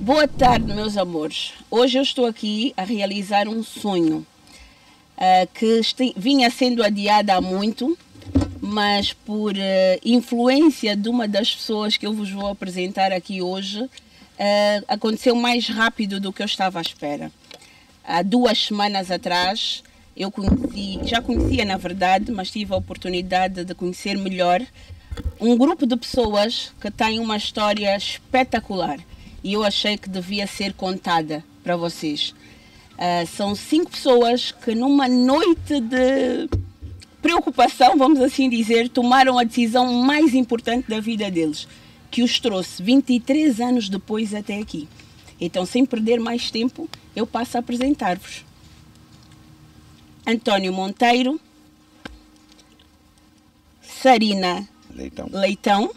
Boa tarde, meus amores. Hoje eu estou aqui a realizar um sonho que vinha sendo adiado há muito, mas por influência de uma das pessoas que eu vos vou apresentar aqui hoje, aconteceu mais rápido do que eu estava à espera. Há 2 semanas atrás, já conhecia na verdade, mas tive a oportunidade de conhecer melhor um grupo de pessoas que tem uma história espetacular e eu achei que devia ser contada para vocês. São 5 pessoas que numa noite de preocupação, vamos assim dizer, tomaram a decisão mais importante da vida deles, que os trouxe 23 anos depois até aqui. Então, sem perder mais tempo, eu passo a apresentar-vos. António Monteiro, Sarina Leitão,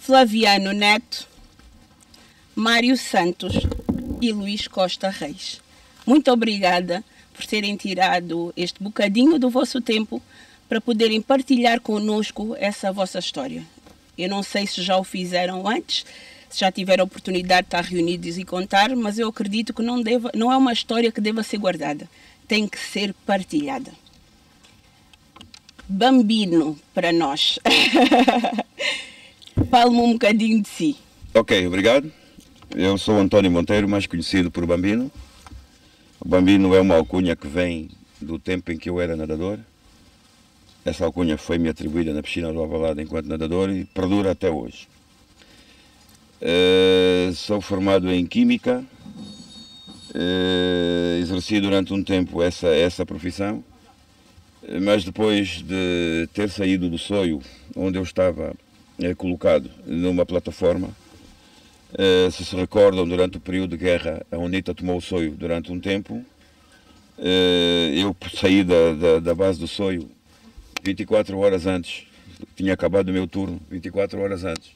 Flaviano Neto, Mário Santos e Luís Costa Reis. Muito obrigada por terem tirado este bocadinho do vosso tempo para poderem partilhar connosco essa vossa história. Eu não sei se já o fizeram antes, se já tiveram a oportunidade de estar reunidos e contar, mas eu acredito que não é uma história que deva ser guardada, tem que ser partilhada. Bambino para nós. Fale-me um bocadinho de si. Ok, obrigado. Eu sou António Monteiro, mais conhecido por Bambino. O Bambino é uma alcunha que vem do tempo em que eu era nadador. Essa alcunha foi-me atribuída na piscina do Alvalade enquanto nadador e perdura até hoje. Sou formado em Química, exerci durante um tempo essa profissão, mas depois de ter saído do Soio, onde eu estava colocado numa plataforma, se recordam, durante o período de guerra, a UNITA tomou o Soio durante um tempo. Eu saí da base do Soio 24 horas antes, tinha acabado o meu turno, 24 horas antes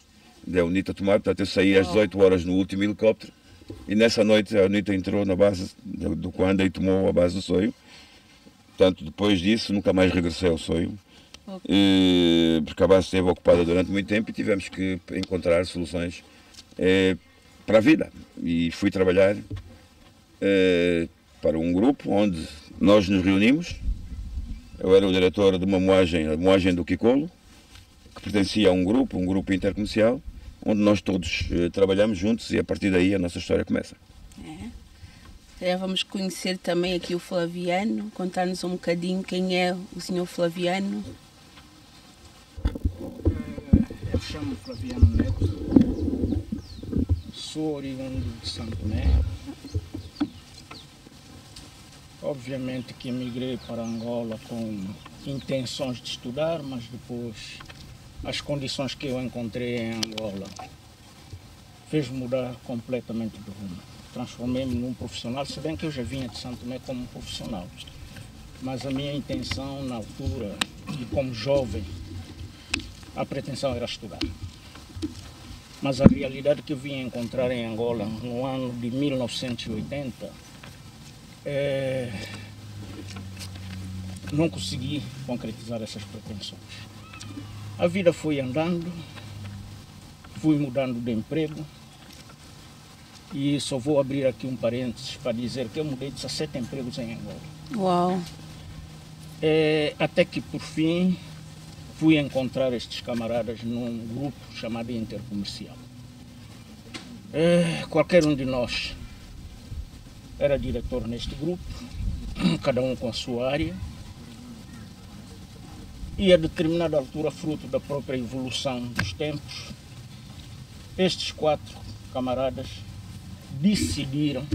da UNITA tomar, portanto eu saí às 18 horas no último helicóptero, e nessa noite a UNITA entrou na base do Coanda e tomou a base do Soio. Portanto, depois disso, nunca mais regressei ao Soio, porque a base esteve ocupada durante muito tempo e tivemos que encontrar soluções para a vida. E fui trabalhar para um grupo onde nós nos reunimos. Eu era o diretor de uma moagem, a moagem do Kikolo, que pertencia a um grupo intercomercial, onde nós todos trabalhamos juntos e a partir daí a nossa história começa. Vamos conhecer também aqui o Flaviano, contar-nos um bocadinho quem é o senhor Flaviano. Eu chamo Flaviano Neto, sou oriundo de Santo Tomé. Obviamente que emigrei para Angola com intenções de estudar, mas depois as condições que eu encontrei em Angola fez mudar completamente de rumo. Transformei-me num profissional, se bem que eu já vinha de Santo Tomé como profissional. Mas a minha intenção na altura, e como jovem, a pretensão era estudar. Mas a realidade que eu vim encontrar em Angola no ano de 1980, não consegui concretizar essas pretensões. A vida foi andando, fui mudando de emprego, e só vou abrir aqui um parênteses para dizer que eu mudei de 17 empregos em Angola. Uau! Até que, por fim, fui encontrar estes camaradas num grupo chamado Intercomercial. Qualquer um de nós era diretor neste grupo, cada um com a sua área, e a determinada altura, fruto da própria evolução dos tempos, estes 4 camaradas decidiram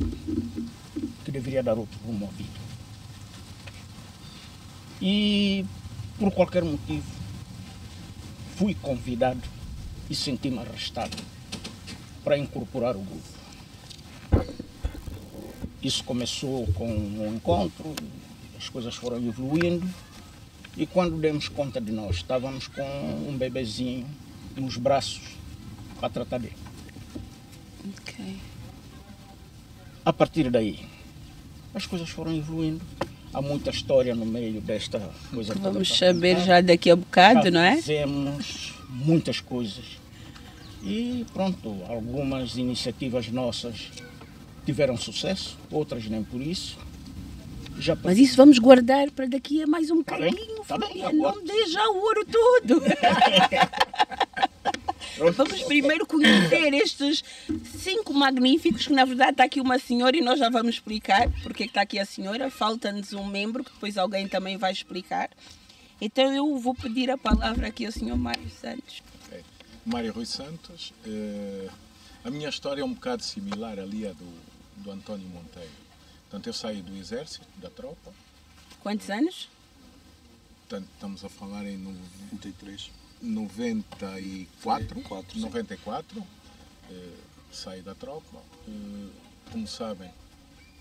que deveria dar outro rumo à vida. E, por qualquer motivo, fui convidado e senti-me arrastado para incorporar o grupo. Isso começou com um encontro, as coisas foram evoluindo, e quando demos conta de nós, estávamos com um bebezinho nos braços para tratar dele. Okay. A partir daí, as coisas foram evoluindo. Há muita história no meio desta coisa. Vamos saber já daqui a bocado, não é? Fizemos muitas coisas. E pronto, algumas iniciativas nossas tiveram sucesso, outras nem por isso. Já Mas isso vamos guardar para daqui a mais um Tá bem, bocadinho, tá bem, filha. agora. Não dê já o ouro todo. Vamos primeiro conhecer estes 5 magníficos, que na verdade está aqui uma senhora e nós já vamos explicar porque é que está aqui a senhora. Falta-nos um membro, que depois alguém também vai explicar. Então eu vou pedir a palavra aqui ao senhor Mário Santos. Ok. Mário Rui Santos. A minha história é um bocado similar ali à do António Monteiro. Portanto, eu saí do exército, da tropa. Quantos anos? Portanto, estamos a falar em 93. 94. 94, sim. 94. Saí da tropa. Como sabem,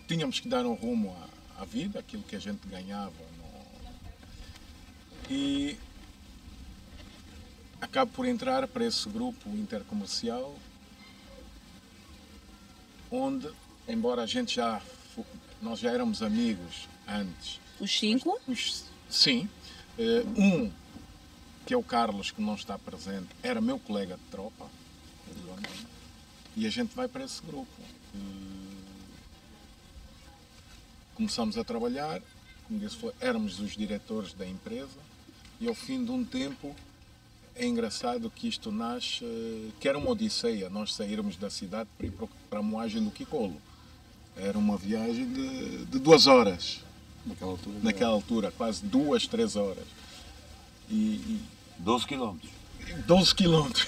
tínhamos que dar um rumo à vida, aquilo que a gente ganhava. E acabo por entrar para esse grupo intercomercial, onde, embora nós já éramos amigos antes. Os 5? Sim. Que é o Carlos, que não está presente, era meu colega de tropa. E a gente vai para esse grupo. Começamos a trabalhar, como disse, éramos os diretores da empresa, e ao fim de um tempo é engraçado que isto nasce, que era uma odisseia, nós sairmos da cidade para ir para a moagem do Kikolo. Era uma viagem de 2 horas. Naquela altura, quase 2, 3 horas. 12 quilómetros. 12 quilómetros.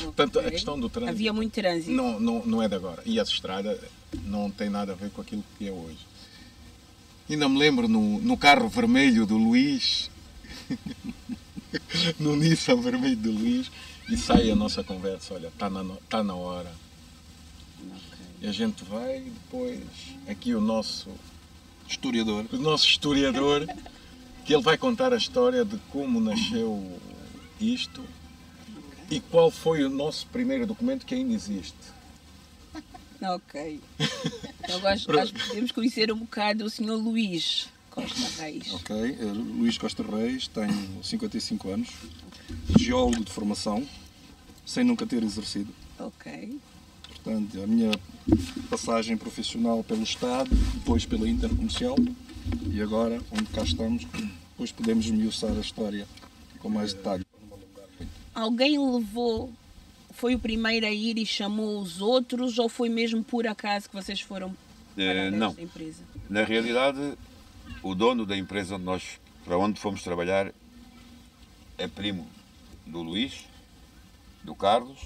Portanto, a questão do trânsito Havia muito trânsito. não é de agora. E essa estrada não tem nada a ver com aquilo que é hoje. Ainda me lembro no carro vermelho do Luís, no Nissan vermelho do Luís, e sai a nossa conversa. Olha, está na hora. E a gente vai, e depois aqui o nosso historiador, que ele vai contar a história de como nasceu isto e qual foi o nosso primeiro documento que ainda existe. Ok. Então acho que podemos conhecer um bocado o senhor Luís Costa Reis. Ok, Luís Costa Reis, tenho 55 anos, geólogo de formação, sem nunca ter exercido. Ok. Portanto, a minha passagem profissional pelo Estado, depois pela Intercomercial, e agora, onde cá estamos, depois podemos esmiuçar a história com mais detalhe. Alguém levou, foi o primeiro a ir e chamou os outros, ou foi mesmo por acaso que vocês foram para Não. esta empresa? Na realidade, o dono da empresa para onde fomos trabalhar é primo do Luís, do Carlos,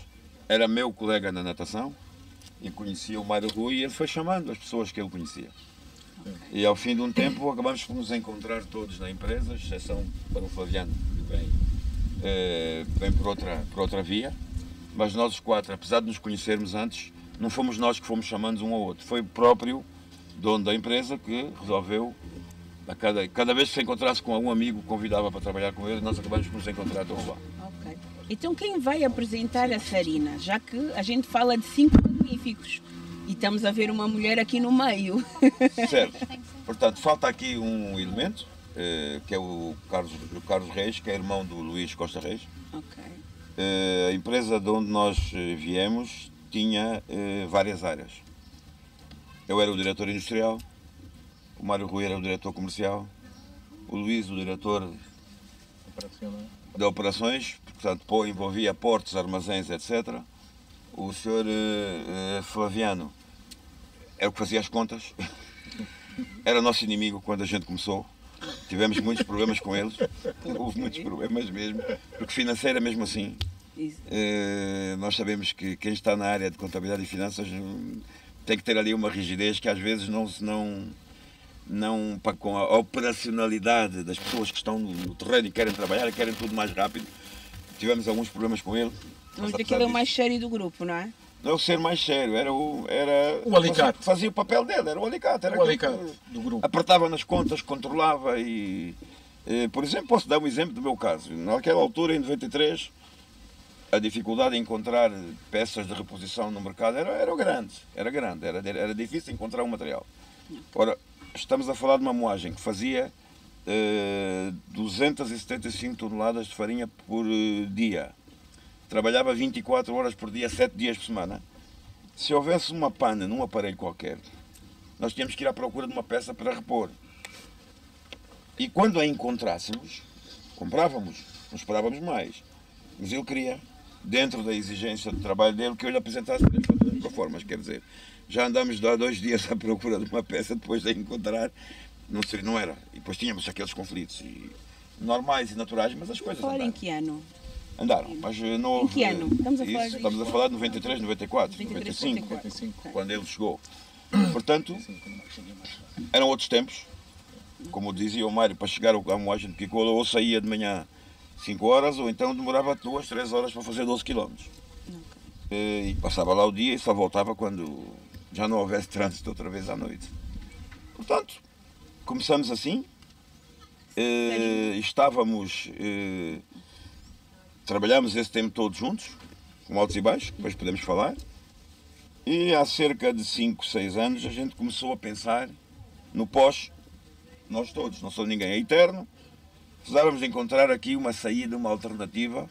era meu colega na natação e conhecia o Mário Rui, e ele foi chamando as pessoas que ele conhecia. Okay. E ao fim de um tempo acabamos por nos encontrar todos na empresa, exceção para o Flaviano, que vem por outra via, mas nós os 4, apesar de nos conhecermos antes, não fomos nós que fomos chamando um ao outro, foi o próprio dono da empresa que resolveu, cada vez que se encontrasse com algum amigo, convidava para trabalhar com ele, e nós acabamos por nos encontrar todos lá. Ok. Então quem vai apresentar a Sarina, já que a gente fala de 5 magníficos e estamos a ver uma mulher aqui no meio? Certo. Portanto, falta aqui um elemento, que é o Carlos Reis, que é irmão do Luís Costa Reis. Ok. A empresa de onde nós viemos tinha várias áreas. Eu era o diretor industrial, o Mário Rui era o diretor comercial, o Luís o diretor de operações, portanto envolvia portos, armazéns, etc. O senhor Flaviano era o que fazia as contas, era nosso inimigo quando a gente começou. Tivemos muitos problemas com eles, houve muitos problemas mesmo, porque financeiro é mesmo assim. Nós sabemos que quem está na área de contabilidade e finanças tem que ter ali uma rigidez que às vezes não com a operacionalidade das pessoas que estão no terreno e querem trabalhar e querem tudo mais rápido. Tivemos alguns problemas com ele. Mas aquele é o mais sério do grupo, não é? Não é o ser mais sério, era o alicate. Fazia o papel dele, era o alicate. Era o alicate do grupo. Apertava nas contas, controlava e... Por exemplo, posso dar um exemplo do meu caso. Naquela altura, em 93, a dificuldade em encontrar peças de reposição no mercado era grande. Era difícil encontrar um material. Ora, estamos a falar de uma moagem que fazia 275 toneladas de farinha por dia. trabalhava 24 horas por dia, 7 dias por semana. Se houvesse uma pane num aparelho qualquer, nós tínhamos que ir à procura de uma peça para repor. E quando a encontrássemos, comprávamos, não esperávamos mais. Mas ele queria, dentro da exigência do trabalho dele, que eu lhe apresentasse as proformas. Quer dizer, já andamos há 2 dias à procura de uma peça, depois de a encontrar, não era. E depois tínhamos aqueles conflitos normais e naturais, mas as coisas Fora andaram. em que ano? Andaram, mas não... Em que ano? Estamos a falar de 93, 94, 95, 94. quando ele chegou. Portanto, eram outros tempos. Como dizia o Mário, para chegar à moagem de Picola, ou saía de manhã 5 horas, ou então demorava 2, 3 horas para fazer 12 km. E passava lá o dia e só voltava quando já não houvesse trânsito outra vez à noite. Portanto, começamos assim. Estávamos... trabalhámos esse tempo todos juntos, com altos e baixos, depois podemos falar. E há cerca de 5, 6 anos a gente começou a pensar no pós, nós todos, não sou ninguém, é eterno. Precisávamos encontrar aqui uma saída, uma alternativa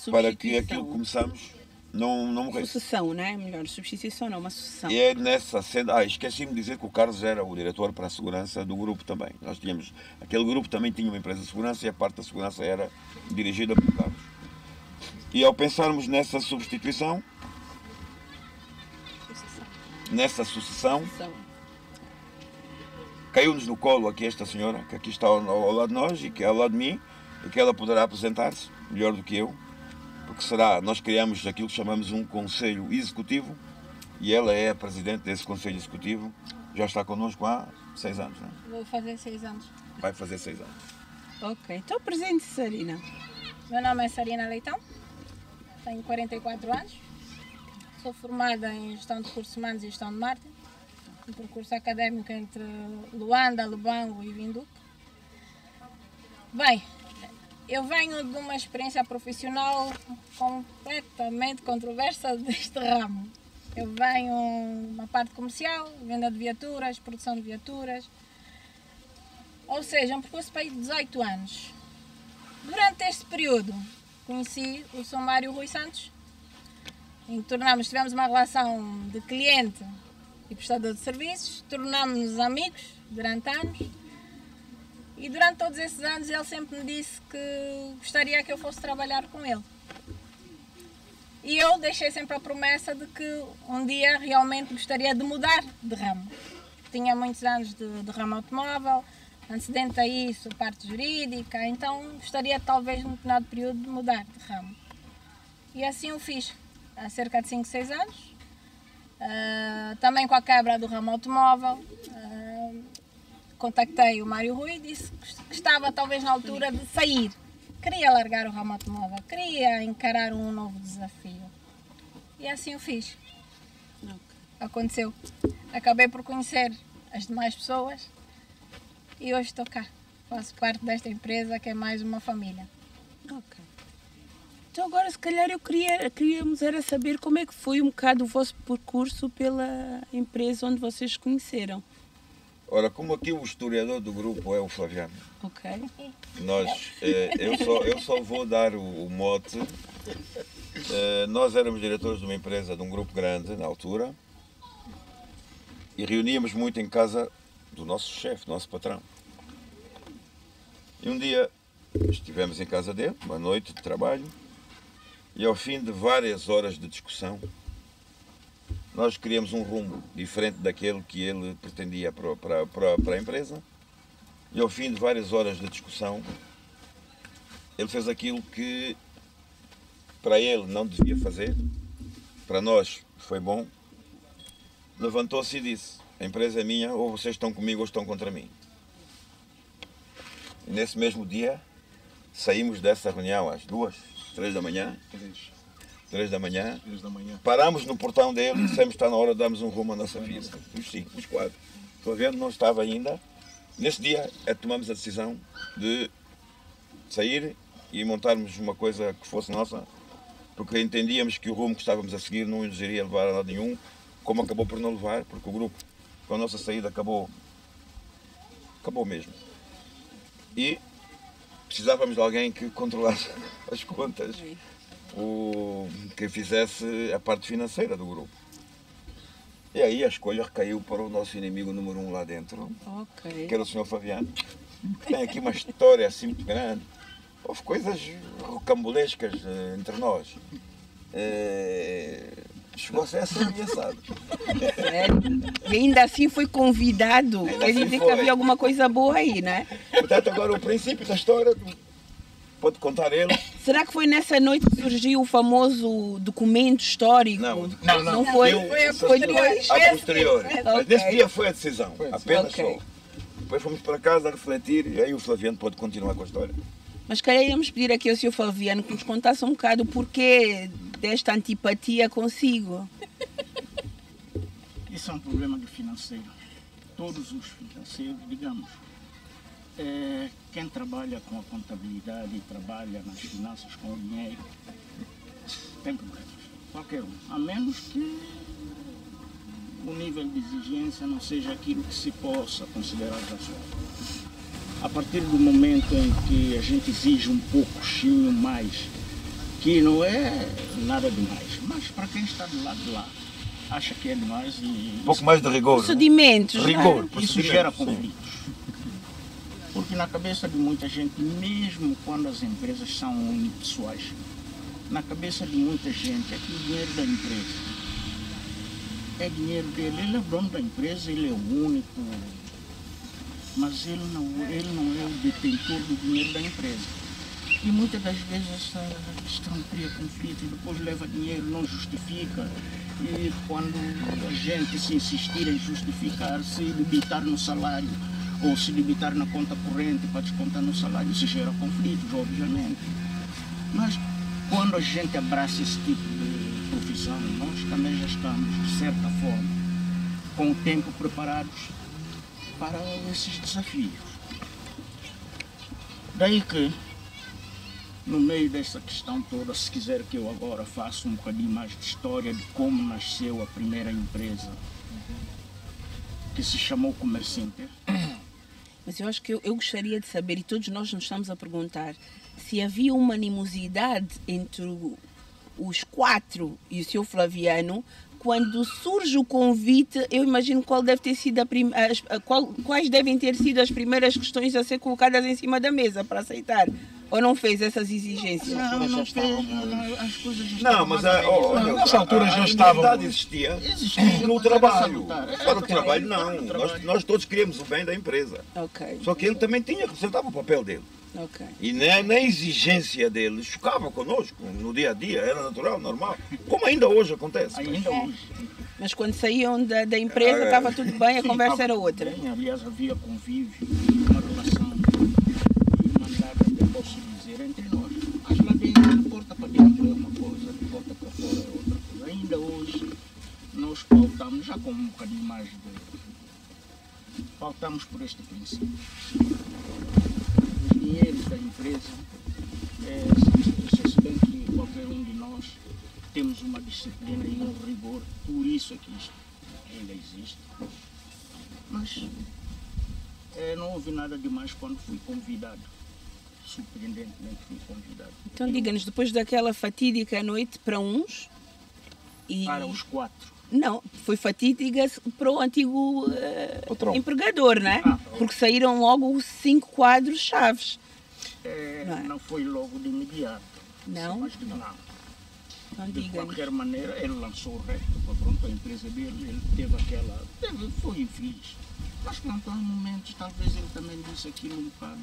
para que aquilo que começamos não morresse. Sucessão, não é? Melhor, substituição não, uma sucessão. E é nessa senda. Esqueci-me de dizer que o Carlos era o diretor para a segurança do grupo também. Nós tínhamos, aquele grupo também tinha uma empresa de segurança e a parte da segurança era dirigida por Carlos. E ao pensarmos nessa substituição, nessa sucessão, caiu-nos no colo aqui esta senhora, que aqui está ao lado de nós e que é ao lado de mim, e que ela poderá apresentar-se melhor do que eu, porque nós criamos aquilo que chamamos um conselho executivo, e ela é a presidente desse conselho executivo, já está connosco há 6 anos, não é? Vou fazer 6 anos. Vai fazer 6 anos. Ok, então apresente-se, Sarina. Meu nome é Sarina Leitão, tenho 44 anos, sou formada em Gestão de Recursos Humanos e Gestão de Marketing, um percurso académico entre Luanda, Lubango e Vinduque. Bem, eu venho de uma experiência profissional completamente controversa deste ramo. Eu venho uma parte comercial, venda de viaturas, produção de viaturas, ou seja, um percurso para 18 anos. Durante este período conheci o Sr. Mário Rui Santos e tivemos uma relação de cliente e prestador de serviços, tornámos-nos amigos durante anos e durante todos esses anos ele sempre me disse que gostaria que eu fosse trabalhar com ele. E eu deixei sempre a promessa de que um dia realmente gostaria de mudar de ramo. Tinha muitos anos de ramo automóvel, antecedente a isso, parte jurídica, então gostaria talvez num determinado período de mudar de ramo. E assim o fiz, há cerca de 5, 6 anos. Também com a quebra do ramo automóvel, contactei o Mário Rui e disse que estava talvez na altura de sair. Queria largar o ramo automóvel, queria encarar um novo desafio. E assim o fiz. Aconteceu. Acabei por conhecer as demais pessoas e hoje estou cá. Faço parte desta empresa que é mais uma família. Ok. Então agora se calhar queríamos era saber como é que foi um bocado o vosso percurso pela empresa onde vocês se conheceram. Ora, como aqui o historiador do grupo é o Flaviano, Ok. eu só vou dar o mote. Nós éramos diretores de uma empresa, de um grupo grande na altura, e reuníamos muito em casa do nosso chefe, do nosso patrão. E um dia estivemos em casa dele, uma noite de trabalho, e ao fim de várias horas de discussão, nós queríamos um rumo diferente daquele que ele pretendia para a empresa. E ao fim de várias horas de discussão, ele fez aquilo que para ele não devia fazer, para nós foi bom. Levantou-se e disse: a empresa é minha, ou vocês estão comigo ou estão contra mim. E nesse mesmo dia, saímos dessa reunião às 2, 3 da manhã. 3 da manhã, parámos no portão dele e dissemos que está na hora de darmos um rumo à nossa vida. Os 5, os 4. Estou vendo, não estava ainda. Nesse dia tomamos a decisão de sair e montarmos uma coisa que fosse nossa, porque entendíamos que o rumo que estávamos a seguir não nos iria levar a lado nenhum, como acabou por não levar, porque o grupo, com a nossa saída, acabou mesmo. E precisávamos de alguém que controlasse as contas. que fizesse a parte financeira do grupo. E aí a escolha recaiu para o nosso inimigo número 1 lá dentro, que era o Sr. Fabiano. Tem aqui uma história assim muito grande. Houve coisas rocambolescas entre nós. Chegou a ser ameaçado. E ainda assim foi convidado. Ainda Quer assim dizer que foi. havia alguma coisa boa aí, né? Portanto, agora o princípio da história, pode contar ele. Será que foi nessa noite que surgiu o famoso documento histórico? Não foi. Foi depois. a posterior. Ok. Nesse dia foi a decisão, apenas Ok. só. Depois fomos para casa a refletir e aí o Flaviano pode continuar com a história. Mas queríamos pedir aqui ao Sr. Flaviano que nos contasse um bocado o porquê desta antipatia consigo. Isso é um problema de financeiro. Todos os financeiros, digamos, quem trabalha com a contabilidade e trabalha nas finanças com o dinheiro, tem problemas. Qualquer um. A menos que o nível de exigência não seja aquilo que se possa considerar razoável. A partir do momento em que a gente exige um pouquinho mais, que não é nada demais, mas para quem está do lado de lá, acha que é demais e Um pouco mais de rigor. Procedimentos. Rigor. isso gera conflitos. Porque na cabeça de muita gente, mesmo quando as empresas são unipessoais, na cabeça de muita gente é que o dinheiro da empresa é dinheiro dele, ele é o dono da empresa, ele é o único, mas ele não é o detentor do dinheiro da empresa. E muitas das vezes essa questão cria conflito e depois leva dinheiro, não justifica. E quando a gente se insistir em justificar, se debitar no salário ou se debitar na conta corrente para descontar no salário, isso gera conflitos, obviamente. Mas quando a gente abraça esse tipo de profissão, nós também já estamos, de certa forma, com o tempo preparados para esses desafios. Daí que, no meio dessa questão toda, se quiser que eu agora faça um bocadinho mais de história de como nasceu a primeira empresa, que se chamou Comercinter. Mas eu acho que eu gostaria de saber, e todos nós nos estamos a perguntar, se havia uma animosidade entre os 4 e o Sr. Flaviano. Quando surge o convite, eu imagino qual deve ter sido quais devem ter sido as primeiras questões a ser colocadas em cima da mesa para aceitar. Ou não fez essas exigências? Não fez, as coisas já Não, estavam mas mais nessa altura já estava. A existia no pode trabalho. salutar. Fora do Ok. trabalho, não. Nós todos queríamos o bem da empresa. Ok, Só que ele também representava o papel dele. ok. E na exigência dele, chocava connosco no dia a dia, era natural, normal. Como ainda hoje acontece. Ainda hoje. Mas quando saíam da empresa estava tudo bem, a Sim, conversa estava era tudo outra. bem. Aliás, havia convívio, uma relação irmandade, até posso dizer, entre nós. Mas lá dentro, de porta para dentro é uma coisa, de porta para fora é outra coisa. Ainda hoje, nós pautamos, já com um bocadinho mais de... pautamos por este princípio. Os dinheiros da empresa, se bem que qualquer um de nós temos uma disciplina e um rigor, por isso é que isto ainda existe. Mas não houve nada demais quando fui convidado. Surpreendentemente fui convidado. Então diga-nos, depois daquela fatídica noite para uns e... Para os 4. Não, foi fatídica para o antigo Patrão. empregador, não é? Porque saíram logo 5 quadros chaves. Não é? Não foi logo de imediato. Não? Mas não. Não De diga-nos. qualquer maneira, ele lançou o resto, pronto, a empresa dele, ele teve aquela... foi infeliz. Mas pronto, há momentos, talvez ele também disse aquilo um bocado,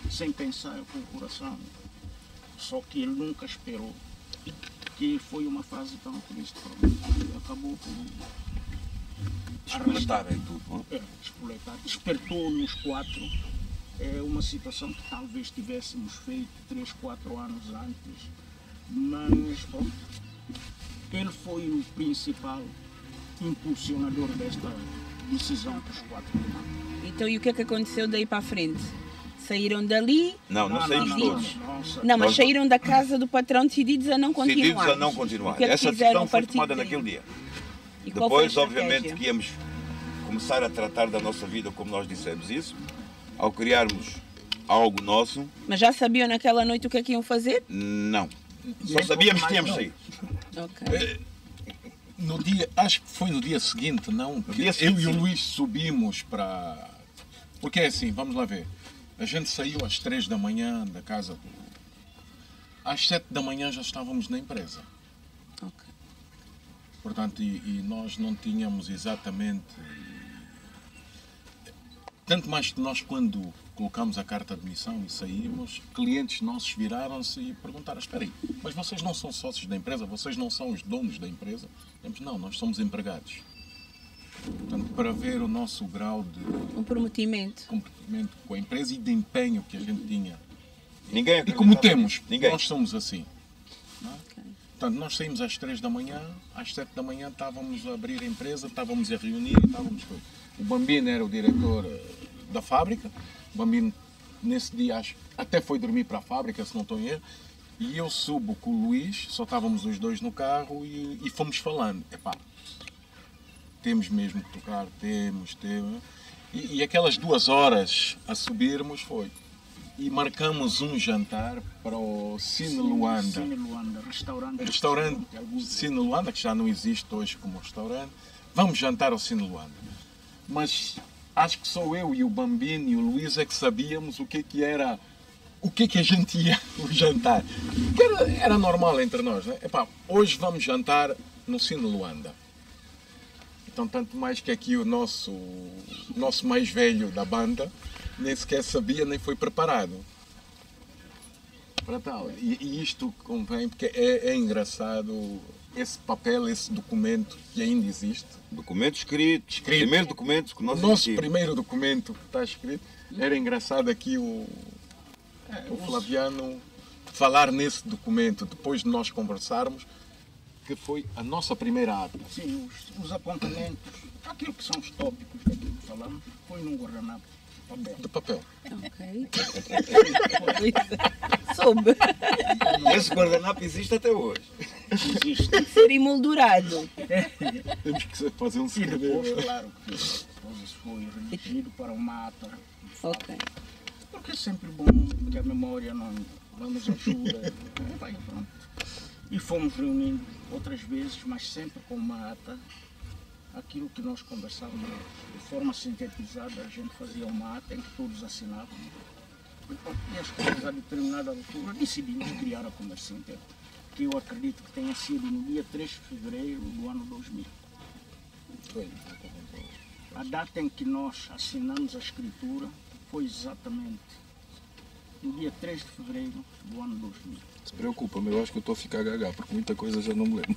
sem pensar com o coração. Só que ele nunca esperou que foi uma fase tão triste para mim. Ele acabou por Espoletar em tudo. espoletar. Despertou nos 4 uma situação que talvez tivéssemos feito 3, 4 anos antes. Mas, bom, ele foi o principal impulsionador desta decisão que os 4 tomaram. Então, e o que é que aconteceu daí para a frente? Saíram dali? Não saímos todos. Não, mas Nós- saíram da casa do patrão decididos a não continuar. Decididos a não continuar. O que é que Essa fizeram decisão a foi partir tomada daí? naquele dia. E qual foi a Depois, obviamente, estratégia? que íamos começar a tratar da nossa vida como nós dissemos isso, ao criarmos algo nosso, Mas já sabiam naquela noite o que é que iam fazer? não. Só sabíamos que tínhamos saído. Ok. No dia, acho que foi no dia seguinte, não? dia seguinte, eu e o sim. Luís subimos para... Porque é assim, vamos lá ver. A gente saiu às 3 da manhã da casa do... Às 7 da manhã já estávamos na empresa. Ok. Portanto, e nós não tínhamos exatamente... Tanto mais que nós, quando colocamos a carta de admissão e saímos, clientes nossos viraram-se e perguntaram: espera aí, mas vocês não são sócios da empresa? Vocês não são os donos da empresa? Dizemos: não, nós somos empregados. Portanto, para ver o nosso grau de Comprometimento. comprometimento com a empresa e de empenho que a gente tinha. Ninguém E como acreditava temos, nisso. Ninguém. nós somos assim. Ok. Portanto, nós saímos às 3 da manhã, às 7 da manhã estávamos a abrir a empresa, estávamos a reunir, estávamos com... O Bambino era o diretor da fábrica. O Bambino, nesse dia, até foi dormir para a fábrica, se não estou em erro. E eu subo com o Luís, só estávamos os dois no carro e fomos falando. Epá, temos mesmo que tocar, temos. E aquelas 2 horas a subirmos foi. E marcamos um jantar para o Cine Luanda. Cine Luanda, restaurante. Restaurante Cine Luanda, que já não existe hoje como restaurante. Vamos jantar ao Cine Luanda. Mas acho que só eu e o Bambino e o Luís é que sabíamos o que era, o que a gente ia jantar. Que era normal entre nós, né? Epá, hoje vamos jantar no Cine Luanda. Então, tanto mais que aqui o nosso mais velho da banda nem sequer sabia, nem foi preparado para tal. E isto convém, porque é engraçado esse papel, esse documento que ainda existe. Documento escrito. Primeiro documento que O nós nosso emitimos. primeiro documento que está escrito. Era engraçado aqui o Flaviano falar nesse documento, depois de nós conversarmos, que foi a nossa primeira ata. Sim, os apontamentos, aquilo que são os tópicos daquilo que falamos, foi num guardanapo de papel. De papel. Ok. Soube. Esse guardanapo existe até hoje. Existe. Tem que ser emoldurado. Temos que fazer um E segredo. depois, claro, que depois isso foi redigido para uma ata. Ok. Porque é sempre bom que a memória não nos ajuda. Vai, pronto. E fomos reunindo outras vezes, mas sempre com uma ata. Aquilo que nós conversávamos de forma sintetizada, a gente fazia uma ata em que todos assinavam. E as coisas a determinada altura decidimos criar a Comércio Inter, que eu acredito que tenha sido no dia 3 de fevereiro do ano 2000. Foi. A data em que nós assinamos a escritura foi exatamente no dia 3 de fevereiro do ano 2000. Se preocupa, mas eu acho que eu estou a ficar gaga, porque muita coisa já não me lembro.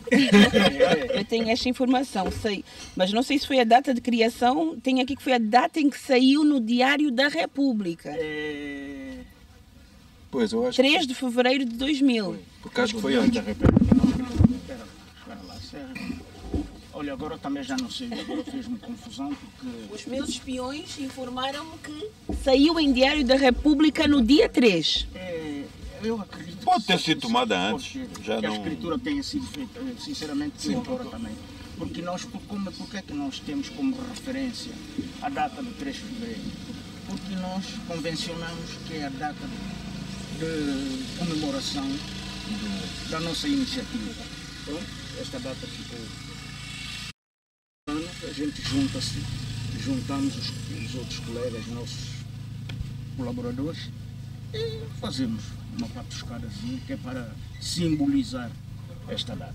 Eu tenho esta informação, sei, mas não sei se foi a data de criação. Tenho aqui que foi a data em que saiu no Diário da República. Pois, eu acho 3 de fevereiro de 2000. porque acho que foi antes. Espera lá, sério. Olha, agora também já não sei, agora fez-me confusão porque... Os meus espiões informaram-me que saiu em Diário da República no dia 3. Eu acredito que Pode ter sim, sido tomada pode antes, ser, já que não- a escritura tenha sido feita, sinceramente, sim, agora também. Porque nós, porque é que nós temos como referência a data de 3 de fevereiro? Porque nós convencionamos que é a data de comemoração da nossa iniciativa. Pronto, esta data ficou. A gente junta-se, juntamos os outros colegas, nossos colaboradores, e fazemos uma patuscadazinha que é para simbolizar esta data.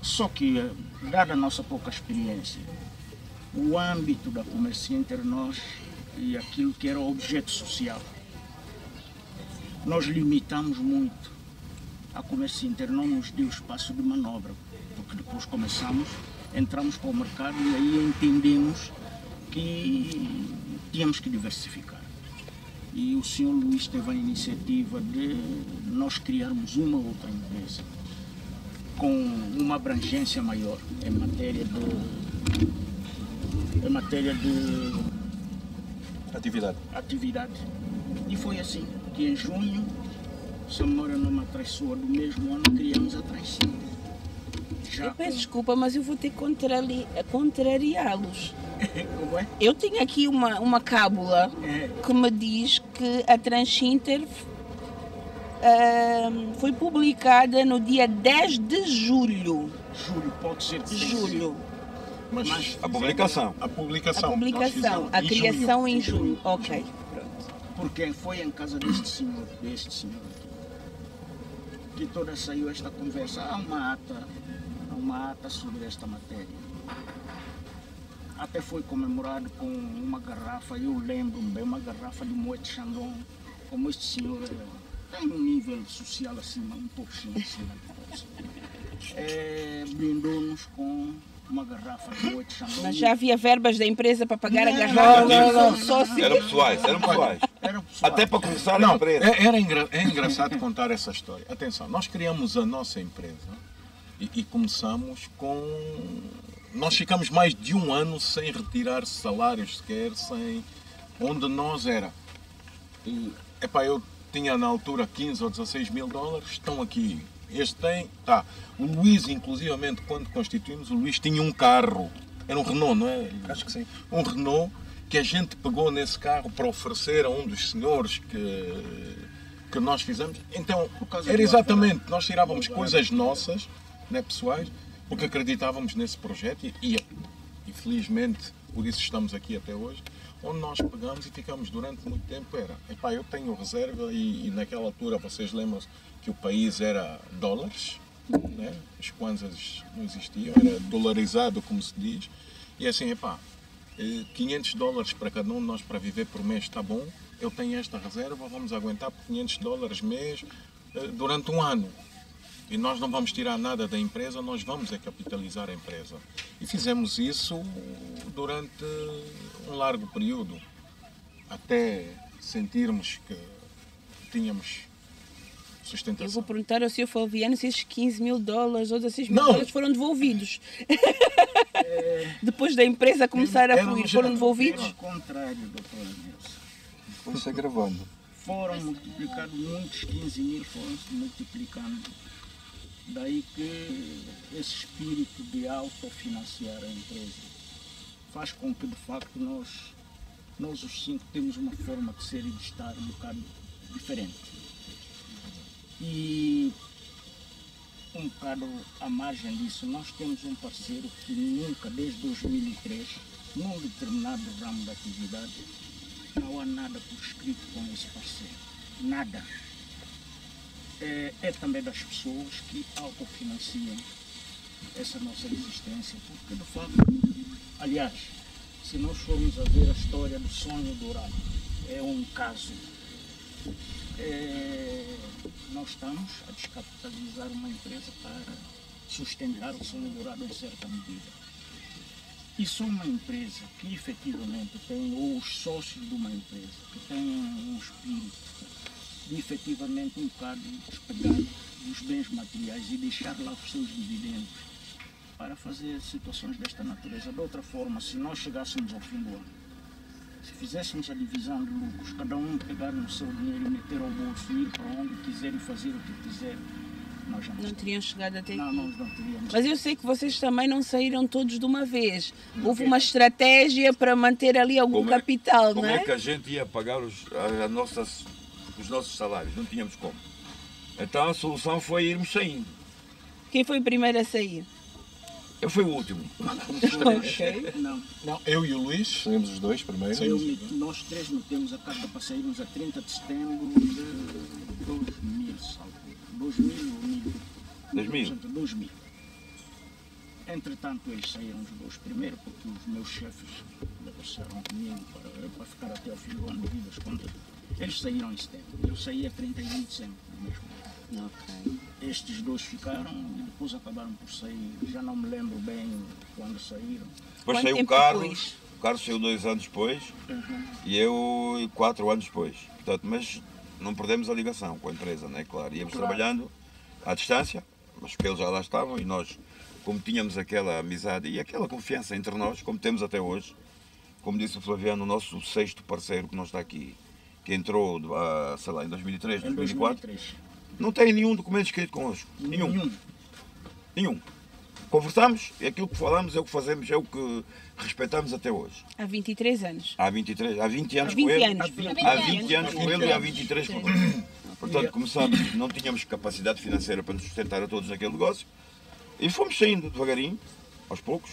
Só que, dada a nossa pouca experiência, o âmbito da Comércio Inter, nós, e aquilo que era o objeto social, nós limitamos muito. A Comércio Inter não nos deu espaço de manobra, porque depois entramos para o mercado e aí entendemos que tínhamos que diversificar. E o Sr. Luís teve a iniciativa de nós criarmos uma outra empresa com uma abrangência maior em matéria de atividade. E foi assim que em junho, se a memória não me atraiçoa, do mesmo ano criamos a Traição. Eu peço desculpa, mas eu vou ter que contrariá-los. Como é? Eu tenho aqui uma cábula que me diz que a Transinter foi publicada no dia 10 de julho. Julho, pode ser de Julho. Mas A publicação. a A publicação. publicação, a criação em junho. Ok, pronto. Porque foi em casa deste senhor aqui, que toda saiu esta conversa. Há uma ata sobre esta matéria. Até foi comemorado com uma garrafa, eu lembro-me bem, uma garrafa de Moët Chandon, como este senhor tem um nível social acima, um pouquinho acima de nós. Brindou-nos com uma garrafa de Moët Chandon. Mas já havia verbas da empresa para pagar a garrafa? Não. Só se... Eram pessoais. Era pessoal. Até para começar a Não, empresa. é engraçado contar essa história. Atenção, nós criamos a nossa empresa e começamos com... Nós ficamos mais de um ano sem retirar salários sequer, onde nós era... eu tinha na altura 15 ou 16 mil dólares, estão aqui. Este tem, tá. O Luís, inclusivamente, quando constituímos, o Luís tinha um carro. Era um Renault, não é? Acho que sim. Um Renault que a gente pegou nesse carro para oferecer a um dos senhores que nós fizemos. Então, era exatamente, nós tirávamos coisas nossas, né, pessoais, porque acreditávamos nesse projeto e felizmente, por isso estamos aqui até hoje, onde nós pegamos e ficamos durante muito tempo. Eu tenho reserva e naquela altura, vocês lembram-se que o país era dólares, né? As kwanzas não existiam, era dolarizado, como se diz, e assim, 500 dólares para cada um de nós para viver por mês está bom, eu tenho esta reserva, vamos aguentar por 500 dólares mês durante um ano. E nós não vamos tirar nada da empresa, nós vamos capitalizar a empresa. E fizemos isso durante um largo período, até sentirmos que tínhamos sustentação. Eu vou perguntar ao Sr. Flaviano se esses 15 mil dólares ou 16 mil Não. dólares foram devolvidos. Depois da empresa começar a fluir, foram devolvidos? Ao contrário, doutora Nilson. Foi-se agravando. Foram multiplicados, muitos 15 mil foram-se multiplicando. Daí que esse espírito de autofinanciar a empresa faz com que, de facto, nós os 5 temos uma forma de ser e de estar um bocado diferente. E um bocado à margem disso, nós temos um parceiro que nunca, desde 2003, num determinado ramo da atividade, não há nada por escrito com esse parceiro. Nada. É também das pessoas que autofinanciam essa nossa existência, porque de facto, aliás, se nós formos a ver a história do sonho dourado, é um caso. Nós estamos a descapitalizar uma empresa para sustentar o sonho dourado em certa medida. E só uma empresa que efetivamente tem, ou os sócios de uma empresa, que tem um espírito de efetivamente um bocado despegar dos bens materiais e deixar lá os seus dividendos para fazer situações desta natureza. De outra forma, se nós chegássemos ao fim do ano, se fizéssemos a divisão de lucros, cada um pegar no seu dinheiro e meter ao bolso, ir para onde quiser e fazer o que quiser, nós já Não teriam chegado até aqui. Não, nós não teríamos. Mas eu sei que vocês também não saíram todos de uma vez. Houve uma estratégia para manter ali algum capital, não Como é? é que a gente ia pagar os nossos salários? Não tínhamos como. Então a solução foi irmos saindo. Quem foi o primeiro a sair? Eu fui o último. Ok. Não. Não, eu e o Luís, Saímos os dois primeiro. Nós três metemos a carta para sairmos a 30 de setembro de 2000, salvo. 2000. Entretanto, eles saíram os dois primeiro, porque os meus chefes negociaram comigo para ficar até ao fim do ano devido às contas. Eles saíram em setembro. Eu saí a 31 de dezembro do mesmo ano. Ok. Estes dois ficaram e depois acabaram por sair. Já não me lembro bem quando saíram. Depois Quanto saiu o tempo Carlos. depois? O Carlos saiu 2 anos depois e eu 4 anos depois. Portanto, mas não perdemos a ligação com a empresa, né? Claro, íamos trabalhando à distância, mas porque eles já lá estavam e nós, como tínhamos aquela amizade e aquela confiança entre nós, como temos até hoje, como disse o Flaviano, o nosso 6º parceiro que não está aqui, que entrou, sei lá, em 2003, 2004, não tem nenhum documento escrito connosco. Nenhum. Conversamos e aquilo que falamos é o que fazemos, é o que respeitamos até hoje. Há 23 anos. Há 20 anos Há com 20 ele. anos. Há 20 anos com ele e há 23 com ele. portanto, começamos, não tínhamos capacidade financeira para nos sustentar a todos naquele negócio e fomos saindo devagarinho, aos poucos.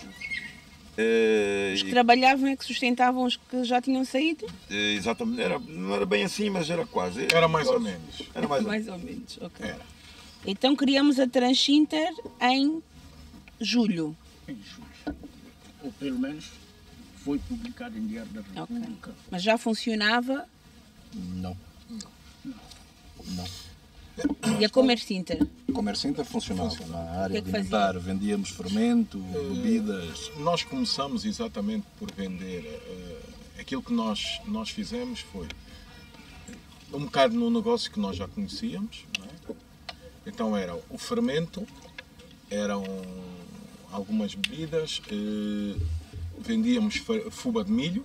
Os que trabalhavam é que sustentavam os que já tinham saído? Exatamente, não era bem assim, mas era quase. Era mais ou menos. Era mais ou menos, ok. Era. Então criamos a Transinter em julho. Em julho. Ou pelo menos foi publicado em Diário da República. Mas já funcionava? Não. E a Comercinter? O Comércio Inter funcionava na área que fazia? alimentar, vendíamos fermento, bebidas. Nós começamos exatamente por vender. Aquilo que nós fizemos foi um bocado no negócio que nós já conhecíamos. Não é? Então era o fermento, eram algumas bebidas, vendíamos fuba de milho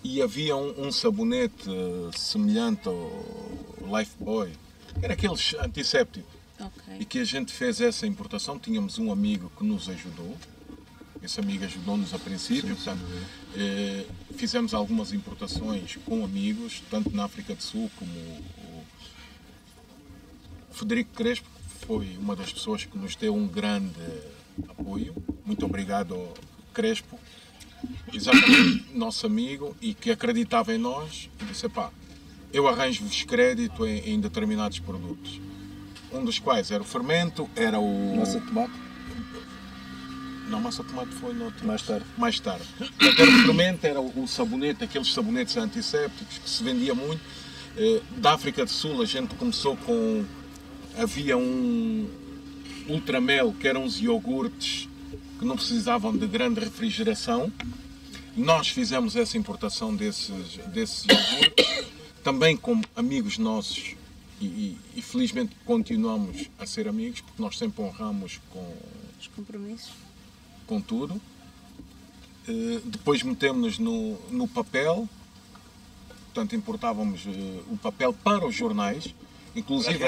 e havia um sabonete semelhante ao Lifebuoy, era aqueles antissépticos. Ok. E que a gente fez essa importação, tínhamos um amigo que nos ajudou, esse amigo ajudou-nos a princípio, portanto, fizemos algumas importações com amigos, tanto na África do Sul como o Frederico Crespo, que foi uma das pessoas que nos deu um grande apoio. Muito obrigado, Crespo, exatamente nosso amigo, e que acreditava em nós e disse, pá, eu arranjo-vos crédito em determinados produtos. Um dos quais era o fermento, era o... Massa de tomate? Não, massa de tomate foi no outro. Mais tarde. Mais tarde. Portanto, era o fermento, era o sabonete, aqueles sabonetes antissépticos que se vendia muito. Da África do Sul a gente começou com... Havia um Ultramel, que eram uns iogurtes que não precisavam de grande refrigeração. Nós fizemos essa importação desses iogurtes, também com amigos nossos, e felizmente continuamos a ser amigos, porque nós sempre honramos com Os compromissos? com tudo. Depois metemos-nos no papel, portanto importávamos o papel para os jornais, inclusive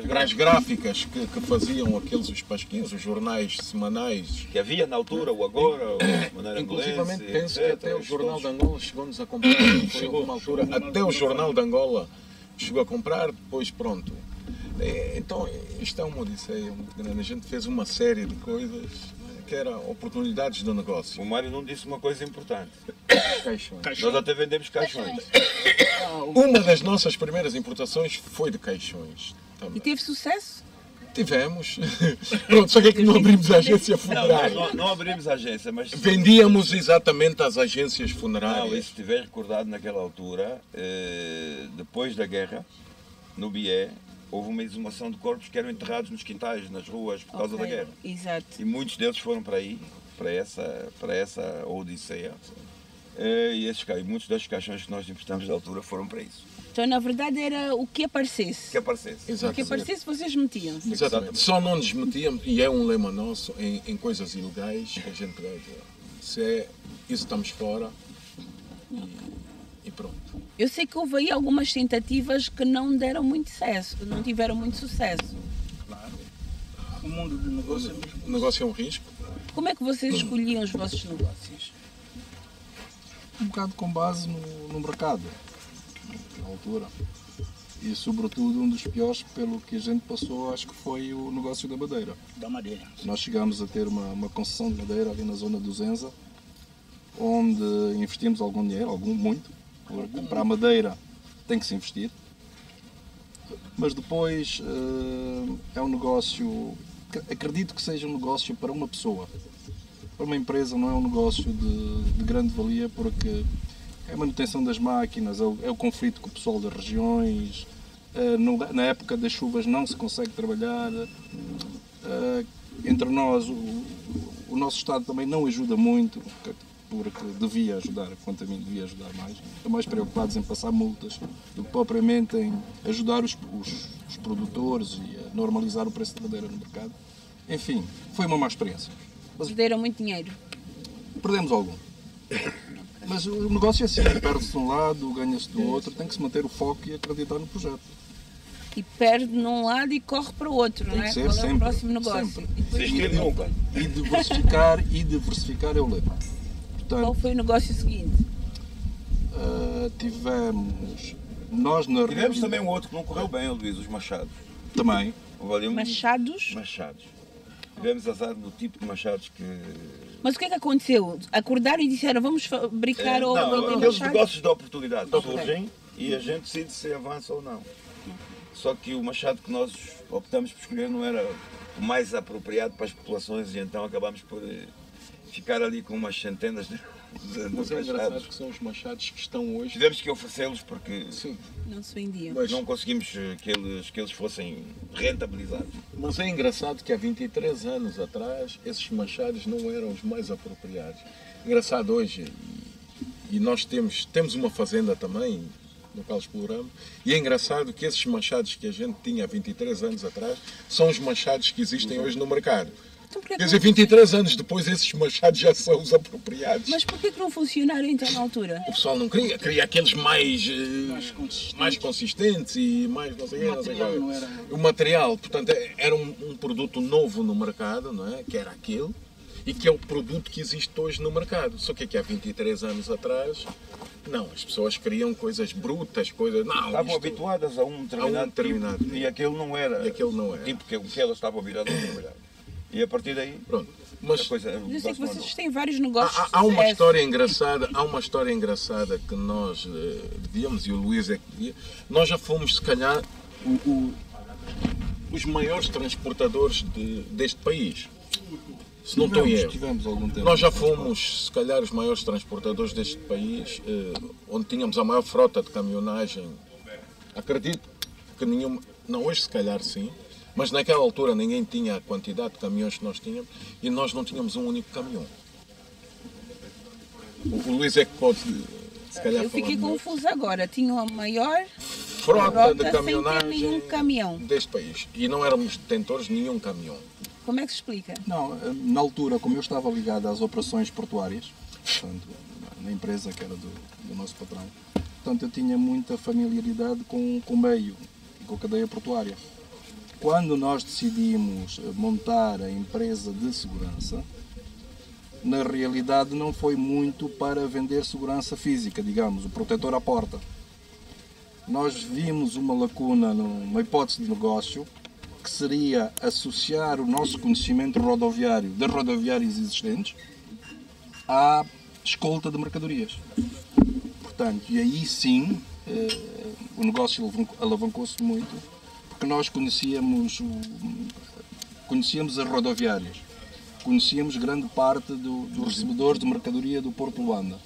para as gráficas que faziam aqueles os pasquinhos, os jornais semanais. Que havia na altura, o Agora, o Maneira Inclusivamente Inglesa, penso etc. que até o Jornal de Angola chegou-nos a comprar, chegou uma altura, até o Jornal de Angola chegou a comprar, depois pronto. Então isto é uma odisseia muito grande, a gente fez uma série de coisas que eram oportunidades de negócio. O Mário não disse uma coisa importante. Caixões. Nós até vendemos caixões. Uma das nossas primeiras importações foi de caixões. E Também. teve sucesso? Tivemos. Pronto, só que é que não abrimos a agência Não, funerária. não abrimos a agência, mas... Vendíamos exatamente às agências Não, funerárias. e se estiver recordado naquela altura, depois da guerra, no Bié, houve uma exumação de corpos que eram enterrados nos quintais, nas ruas, por causa da guerra. Exato. E muitos deles foram para aí, para essa odisseia. E muitos desses caixões que nós emprestamos da altura foram para isso. Então, na verdade, era o que aparecesse. Que aparecesse. O que Exatamente. aparecesse, vocês metiam. Exatamente. Só não nos metíamos, e é um lema nosso, em coisas ilegais que a gente deve. Isso estamos fora e pronto. Eu sei que houve aí algumas tentativas que não deram muito sucesso, não tiveram muito sucesso. Claro. O mundo do negócio é mesmo. O negócio é um risco. Como é que vocês escolhiam os vossos negócios? Um bocado com base no mercado, na altura. E sobretudo um dos piores pelo que a gente passou, acho que foi o negócio da madeira. Da madeira. Nós chegámos a ter uma concessão de madeira ali na zona do Zenza, onde investimos algum dinheiro, muito, porque para a madeira tem que se investir. Mas depois é um negócio, acredito que seja um negócio para uma pessoa. Para uma empresa não é um negócio de grande valia, porque é a manutenção das máquinas, é o conflito com o pessoal das regiões, na época das chuvas não se consegue trabalhar, entre nós o nosso Estado também não ajuda muito, porque devia ajudar, quanto a mim devia ajudar mais. Estão mais preocupados em passar multas do que propriamente em ajudar os produtores e a normalizar o preço da madeira no mercado. Enfim, foi uma má experiência. Perderam muito dinheiro. Perdemos algum. Mas o negócio é assim, perde-se de um lado, ganha-se do outro, tem que se manter o foco e acreditar no projeto. E perde num lado e corre para o outro, não é? ser Qual é o sempre, próximo negócio? sempre. E depois, Desistir nunca. E diversificar é o lema. qual Portanto, foi o negócio seguinte? tivemos Nós na Tivemos também um outro que não correu bem, Luís, os machados. também. Houve ali um- Machados? Machados. Tivemos azar do tipo de machados que... Mas o que é que aconteceu? Acordaram e disseram, vamos fabricar ou não, vender aqueles machado? negócios de oportunidade Ok. surgem e a gente decide se avança ou não. Só que o machado que nós optamos por escolher não era o mais apropriado para as populações e então acabamos por ficar ali com umas centenas de Mas é engraçado machados. que são os machados que estão hoje. Tivemos que oferecê-los porque Sim, Não se vendiam. mas, não conseguimos que eles fossem rentabilizados. mas é engraçado que há 23 anos atrás esses machados não eram os mais apropriados. Engraçado hoje, e nós temos uma fazenda também, no qual exploramos, e é engraçado que esses machados que a gente tinha há 23 anos atrás são os machados que existem hoje no mercado. Então, porquê que Quer dizer, não- 23 anos depois esses machados já são os apropriados. Mas porquê que não funcionaram então na altura? O pessoal não queria aqueles mais consistentes e mais não sei, não sei qual. material não era- O material, portanto, era um produto novo no mercado, não é? Que era aquele, e que é o produto que existe hoje no mercado. Só que aqui há 23 anos atrás, não, as pessoas queriam coisas brutas, coisas... Não, Estavam isto- habituadas a um determinado tipo. tipo, e aquele não era E aquele não era. o tipo que elas estavam viradas a trabalhar. E a partir daí, Pronto. a Mas coisa... Eu o sei que negócio vocês andou. têm vários negócios de há uma sucesso. história engraçada que nós devíamos, e o Luís é que devia, nós já fomos, se calhar, os maiores transportadores deste país. Se não estou em erro. Tivemos algum tempo. Nós já fomos, se calhar, os maiores transportadores deste país, onde tínhamos a maior frota de caminhonagem. Acredito que nenhuma, não hoje se calhar sim, mas naquela altura ninguém tinha a quantidade de caminhões que nós tínhamos e nós não tínhamos um único caminhão. O Luís é que pode, se calhar, Eu fiquei falar melhor. confusa agora. Tinham a maior Frota de sem ter caminhonagem nenhum caminhão. deste país. E não éramos detentores de nenhum caminhão. Como é que se explica? Não, na altura, como eu estava ligado às operações portuárias, portanto, na empresa que era do nosso patrão, portanto, eu tinha muita familiaridade com o meio e com a cadeia portuária. Quando nós decidimos montar a empresa de segurança, na realidade não foi muito para vender segurança física, digamos, o protetor à porta. Nós vimos uma lacuna numa hipótese de negócio que seria associar o nosso conhecimento rodoviário das rodoviárias existentes à escolta de mercadorias. Portanto, e aí sim o negócio alavancou-se muito, porque nós conhecíamos as rodoviárias, conhecíamos grande parte dos recebedores de mercadoria do Porto de Luanda.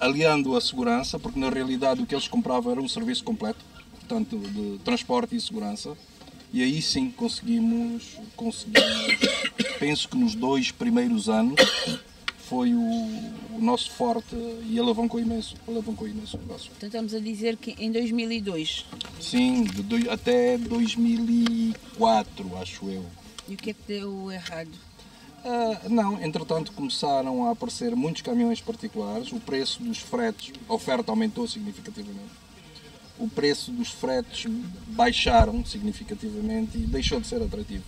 Aliando a segurança, porque na realidade o que eles compravam era um serviço completo, portanto, de transporte e segurança, e aí sim conseguimos penso que nos 2 primeiros anos foi o nosso forte e alavancou imenso o negócio. Então estamos a dizer que em 2002. Sim, até 2004, acho eu. E o que é que deu errado? Não, entretanto começaram a aparecer muitos caminhões particulares, o preço dos fretes, a oferta aumentou significativamente, o preço dos fretes baixaram significativamente e deixou de ser atrativo.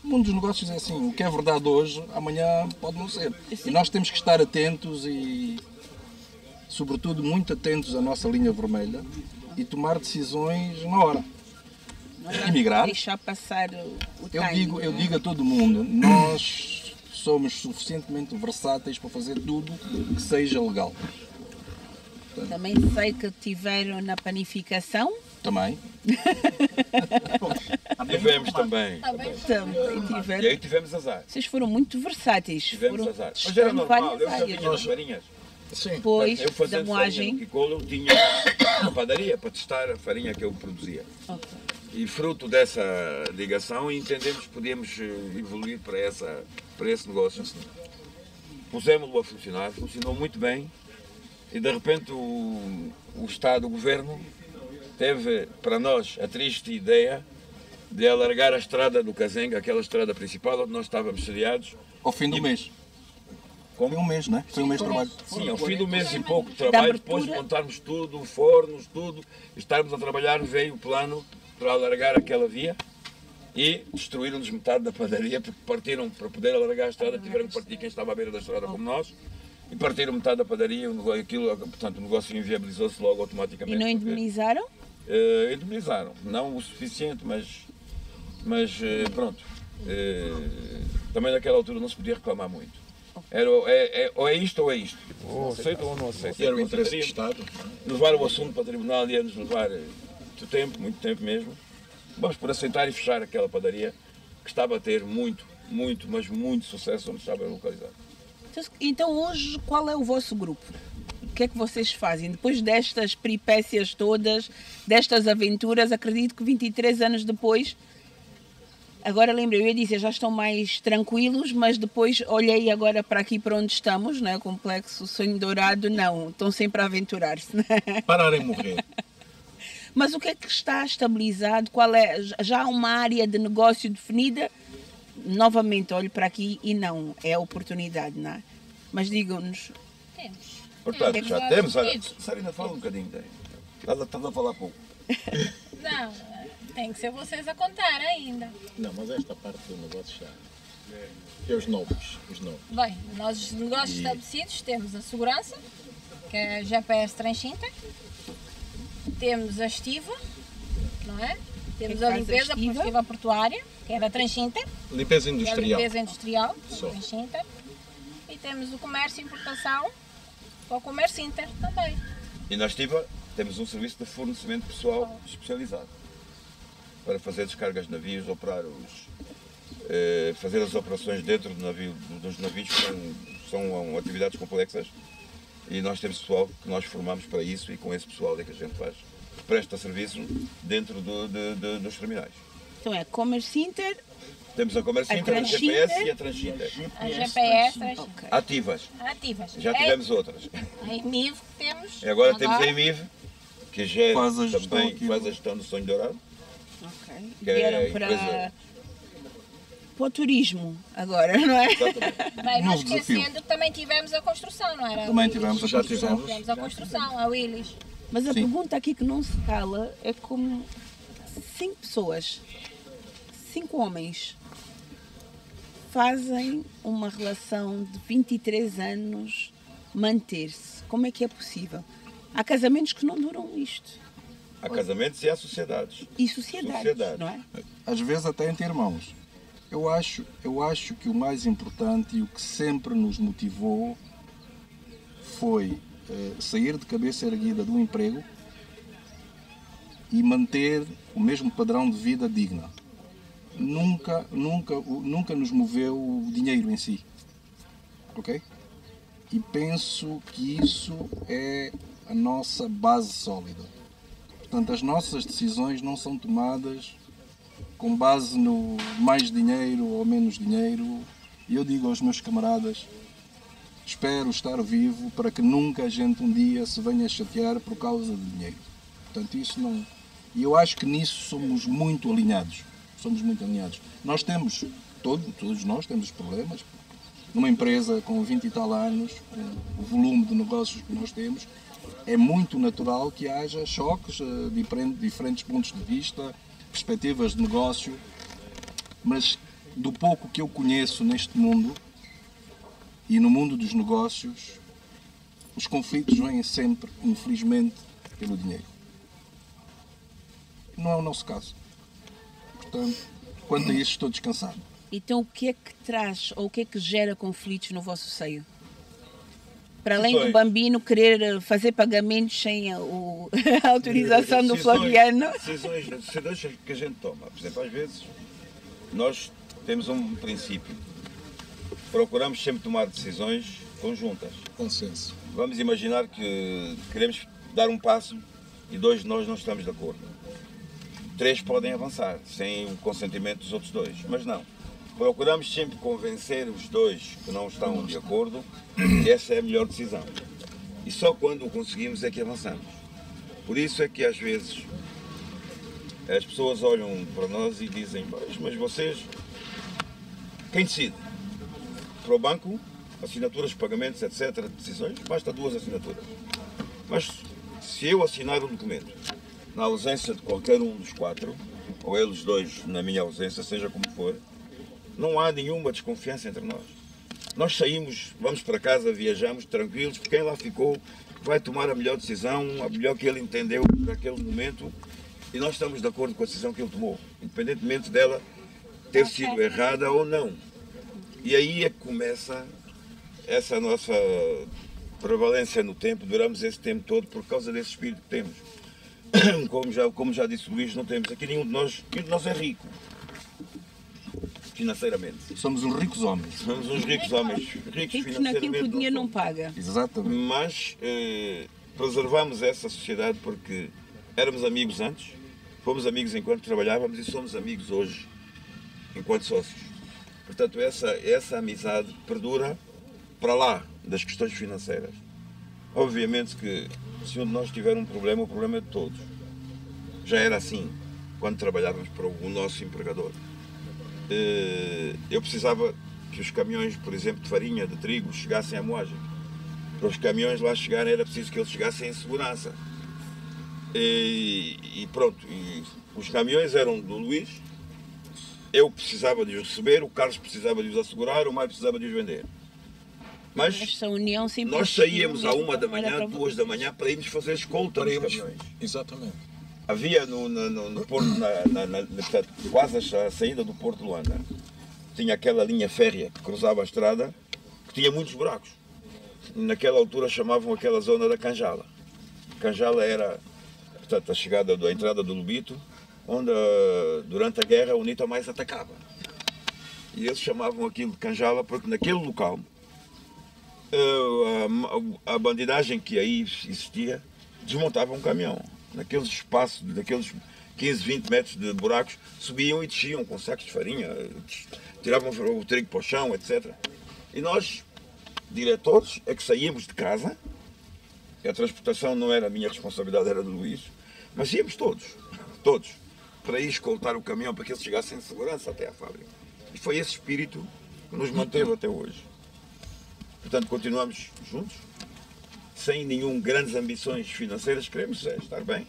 O mundo dos negócios é assim, o que é verdade hoje, amanhã pode não ser. E nós temos que estar atentos e, sobretudo, muito atentos à nossa linha vermelha e tomar decisões na hora. Emigrar. Deixar passar o Eu time. digo a todo mundo, nós somos suficientemente versáteis para fazer tudo que seja legal. Também sei que tiveram na panificação. Também. Tivemos também. Também E tiveram. aí tivemos azar. Vocês foram muito versáteis. Tivemos Foram azar. Mas testando era normal, várias eu já áreas. vinha nas farinhas. Sim. Depois Eu da fazendo farinha no moagem. Kikolo, eu tinha uma padaria para testar a farinha que eu produzia. Ok. E fruto dessa ligação entendemos que podíamos evoluir para esse negócio. Pusemos-lo a funcionar, funcionou muito bem e de repente o Estado, o Governo, teve para nós a triste ideia de alargar a estrada do Cazenga, aquela estrada principal onde nós estávamos sediados. Ao fim do mês. Como? Foi um mês, não é? Foi um mês de trabalho. Sim, ao fim do mês e pouco de trabalho, depois de montarmos tudo, fornos, tudo, estarmos a trabalhar, veio o plano para alargar aquela via e destruíram-nos metade da padaria porque partiram para poder alargar a estrada, tiveram que partir quem estava à beira da estrada como nós E partiram metade da padaria, portanto o negócio inviabilizou-se logo automaticamente. E não indemnizaram? Indemnizaram, não o suficiente, mas pronto. Também naquela altura não se podia reclamar muito. Ou é isto ou é isto. Ou aceitam ou não aceitam. E era o interesse do Estado. Levar o assunto para o tribunal ia-nos levar muito tempo mesmo. Vamos por aceitar e fechar aquela padaria que estava a ter muito, mas muito sucesso onde estava localizado. Então hoje qual é o vosso grupo? O que é que vocês fazem? Depois destas peripécias todas, destas aventuras, acredito que 23 anos depois, agora lembrei, eu ia dizer, já estão mais tranquilos, mas depois olhei agora para aqui para onde estamos, né? O complexo Sonho Dourado, não, estão sempre a aventurar-se. Né? Parar em morrer. Mas o que é que está estabilizado? Qual é? Já há uma área de negócio definida? Novamente olho para aqui e não, é a oportunidade, não é? Mas digam-nos. Temos. Portanto, já temos. Sarina, fala um bocadinho daí. Estás a falar pouco. Não, tem que ser vocês a contar ainda. Não, mas esta parte do negócio já. Que é os novos. Bem, nós os negócios estabelecidos temos a segurança, que é a GPS Transinter, temos a estiva, não é? Temos a limpeza portiva portuária, que é da Transinter. Limpeza Que é a industrial. limpeza industrial, Só. Transinter. E temos o comércio e importação, com o Comércio Inter também. E na Estiva temos um serviço de fornecimento pessoal especializado para fazer descargas de navios, fazer as operações dentro dos navios, que são atividades complexas, e nós temos pessoal que nós formamos para isso, e com esse pessoal é que a gente presta serviço dentro dos terminais. Então é Commerce Inter. Temos a Comércio Inter, a GPS e a Transinter. A GPS Ok. Ativas. ativas. Já tivemos outras. A EMIV que temos. E agora temos a EMIV, que já Faz a gestão também aqui. faz a gestão do Sonho Dourado. Ok. Que é Vieram para o turismo agora, não é? Exatamente. Bem, não Novo desafio. esquecendo que também tivemos a construção, não era? Também Willis? tivemos a Já construção. Tivemos a construção, a Willis. Mas a Sim. pergunta aqui que não se cala é como 5 pessoas, 5 homens, fazem uma relação de 23 anos manter-se. Como é que é possível? Há casamentos que não duram isto. Há casamentos e há sociedades. E sociedades, não é? Às vezes até entre irmãos. Eu acho que o mais importante e o que sempre nos motivou foi sair de cabeça erguida do emprego e manter o mesmo padrão de vida digna. Nunca nos moveu o dinheiro em si. Ok? E penso que isso é a nossa base sólida. Portanto, as nossas decisões não são tomadas com base no mais dinheiro ou menos dinheiro. E eu digo aos meus camaradas, espero estar vivo para que nunca a gente um dia se venha chatear por causa de dinheiro. Portanto, isso não... E eu acho que nisso somos muito alinhados. Nós temos, todos nós temos problemas. Numa empresa com 20 e tal anos, com o volume de negócios que nós temos, é muito natural que haja choques, diferentes pontos de vista, perspectivas de negócio, mas do pouco que eu conheço neste mundo e no mundo dos negócios, os conflitos vêm sempre, infelizmente, pelo dinheiro. Não é o nosso caso. Portanto, quanto a isso, estou descansado. Então o que é que traz ou o que é que gera conflitos no vosso seio? Para além do Bambino querer fazer pagamentos sem a autorização do Flaviano. Decisões que a gente toma. Por exemplo, às vezes, nós temos um princípio. Procuramos sempre tomar decisões conjuntas. Consenso. Vamos imaginar que queremos dar um passo e 2 de nós não estamos de acordo. 3 podem avançar, sem o consentimento dos outros 2, mas não. Procuramos sempre convencer os 2 que não estão de acordo que essa é a melhor decisão. E só quando o conseguimos é que avançamos. Por isso é que às vezes as pessoas olham para nós e dizem, mas vocês, quem decide? Para o banco, assinaturas, pagamentos, etc., decisões, basta 2 assinaturas. Mas se eu assinar um documento, na ausência de qualquer um dos 4, ou eles 2 na minha ausência, seja como for, não há nenhuma desconfiança entre nós. Nós saímos, vamos para casa, viajamos tranquilos, porque quem lá ficou vai tomar a melhor decisão, a melhor que ele entendeu naquele momento, e nós estamos de acordo com a decisão que ele tomou, independentemente dela ter sido errada ou não. E aí é que começa essa nossa prevalência no tempo, duramos esse tempo todo por causa desse espírito que temos. Como já disse o Luís, não temos aqui nenhum de nós é rico, financeiramente. Somos uns ricos homens. Somos uns ricos homens, ricos Ricos financeiramente. naquilo que o dinheiro não somos. paga. Exatamente. Mas preservamos essa sociedade porque éramos amigos antes, fomos amigos enquanto trabalhávamos e somos amigos hoje, enquanto sócios. Portanto, essa amizade perdura para lá das questões financeiras. Obviamente que se um de nós tiver um problema, o problema é de todos. Já era assim quando trabalhávamos para o nosso empregador. Eu precisava que os caminhões, por exemplo, de farinha, de trigo, chegassem à moagem. Para os caminhões lá chegarem era preciso que eles chegassem em segurança. E pronto, e os caminhões eram do Luís, eu precisava de os receber, o Carlos precisava de os assegurar, o Mário precisava de os vender. Mas Esta união sempre nós saíamos à existiu, 1 da não era manhã, para- 2 da manhã para irmos fazer escolta dos caminhões. Exatamente. Havia no Porto, portanto, quase a saída do Porto de Luanda, tinha aquela linha férrea que cruzava a estrada, que tinha muitos buracos. Naquela altura chamavam aquela zona da Canjala. Canjala era, portanto, a entrada do Lubito, onde durante a guerra a UNITA mais atacava. E eles chamavam aquilo de Canjala porque naquele local a bandidagem que aí existia desmontava um caminhão. Naqueles espaços, daqueles 15, 20 metros de buracos, subiam e desciam com sacos de farinha, tiravam o trigo para o chão, etc. E nós, diretores, é que saíamos de casa, e a transportação não era a minha responsabilidade, era do Luís, mas íamos todos, para ir escoltar o caminhão para que eles chegassem em segurança até à fábrica. E foi esse espírito que nos manteve até hoje. Portanto, continuamos juntos, sem nenhum grandes ambições financeiras, queremos estar bem.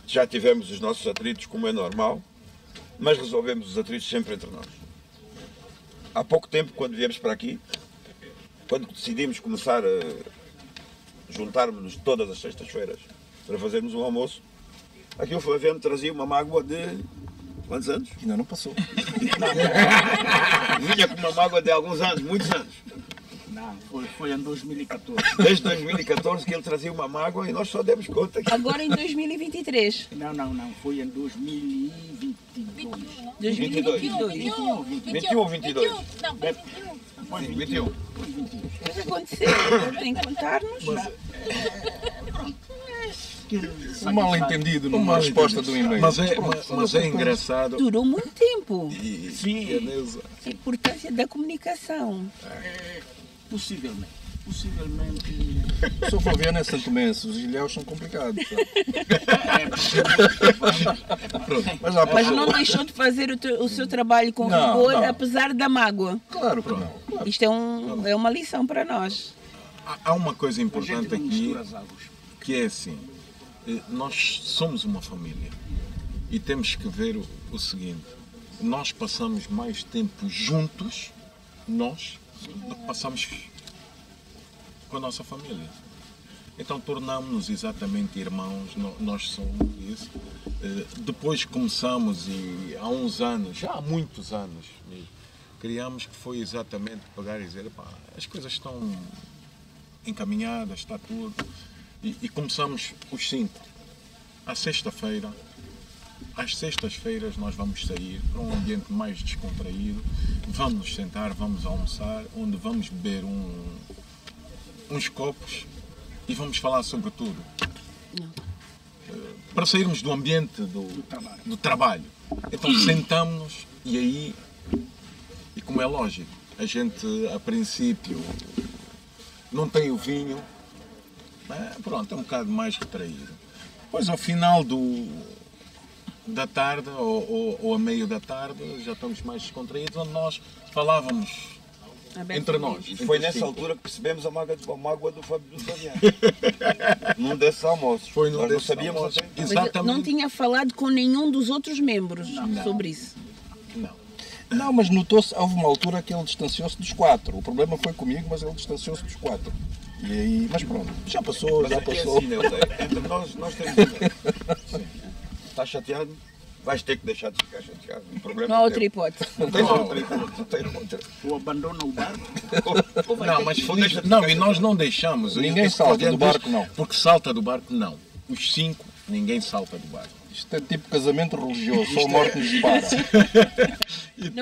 Já tivemos os nossos atritos, como é normal, mas resolvemos os atritos sempre entre nós. Há pouco tempo, quando viemos para aqui, quando decidimos começar a juntarmos-nos todas as sextas-feiras para fazermos um almoço, aqui o Flaviano trazia uma mágoa de quantos anos? Ainda não passou. Vinha com uma mágoa de alguns anos, muitos anos. Não, foi em 2014. Desde 2014 que ele trazia uma mágoa e nós só demos conta que Agora em 2023. Não, foi em 2022. 2022. 21 ou 22? Não, foi 21. Foi 21. O que aconteceu? Tem que contar-nos? Um mal entendido numa resposta do e-mail. Mas é engraçado. Durou muito tempo. Sim, A importância da comunicação. possivelmente. Sou Flaviano é santomense, os ilhéus são complicados. Sabe? Mas já Mas passou. não deixou de fazer o seu trabalho com Não, rigor, não. apesar da mágoa. Claro que não. Isto é uma lição para nós. Há uma coisa A gente importante não aqui, mistura as águas. que é assim, nós somos uma família e temos que ver o seguinte, nós passamos mais tempo juntos, do que passamos com a nossa família. Então tornamos-nos exatamente irmãos, nós somos isso. Depois começamos e há uns anos, já há muitos anos mesmo, criamos que foi exatamente pegar e dizer, "Epá, as coisas estão encaminhadas, está tudo." E começamos os 5. À sexta-feira, às sextas-feiras nós vamos sair para um ambiente mais descontraído, vamos nos sentar, vamos almoçar, onde vamos beber uns copos e vamos falar sobre tudo. Para sairmos do ambiente do trabalho. Então sentamos-nos e aí, e como é lógico, a gente a princípio não tem o vinho, pronto, é um bocado mais retraído. Depois ao final da tarde ou a meio da tarde já estamos mais descontraídos, onde nós falávamos entre nós. E foi nessa altura que percebemos a mágoa do Fabiano. Num desses almoços. Foi num Nós não desses sabíamos almoços. até. Mas Exatamente. não tinha falado com nenhum dos outros membros sobre isso. Não. Não, mas notou-se, houve uma altura que ele distanciou-se dos 4. O problema foi comigo, mas ele distanciou-se dos 4. E aí, mas pronto, já passou, Mas já é que é passou. assim, né, Zé? Entre nós temos um Sim. Estás chateado? Vais ter que deixar de ficar chateado. O problema Não há é outra teu. hipótese. Não tens outra hipótese. Não tens outra. Ou abandona o barco. Não, mas Ou deixa de não, ficar e nós não deixamos. Ninguém Esse salta projeto do barco, não. Porque salta do barco, não. Os 5, ninguém salta do barco. Isto é tipo casamento religioso, só a morte nos separa.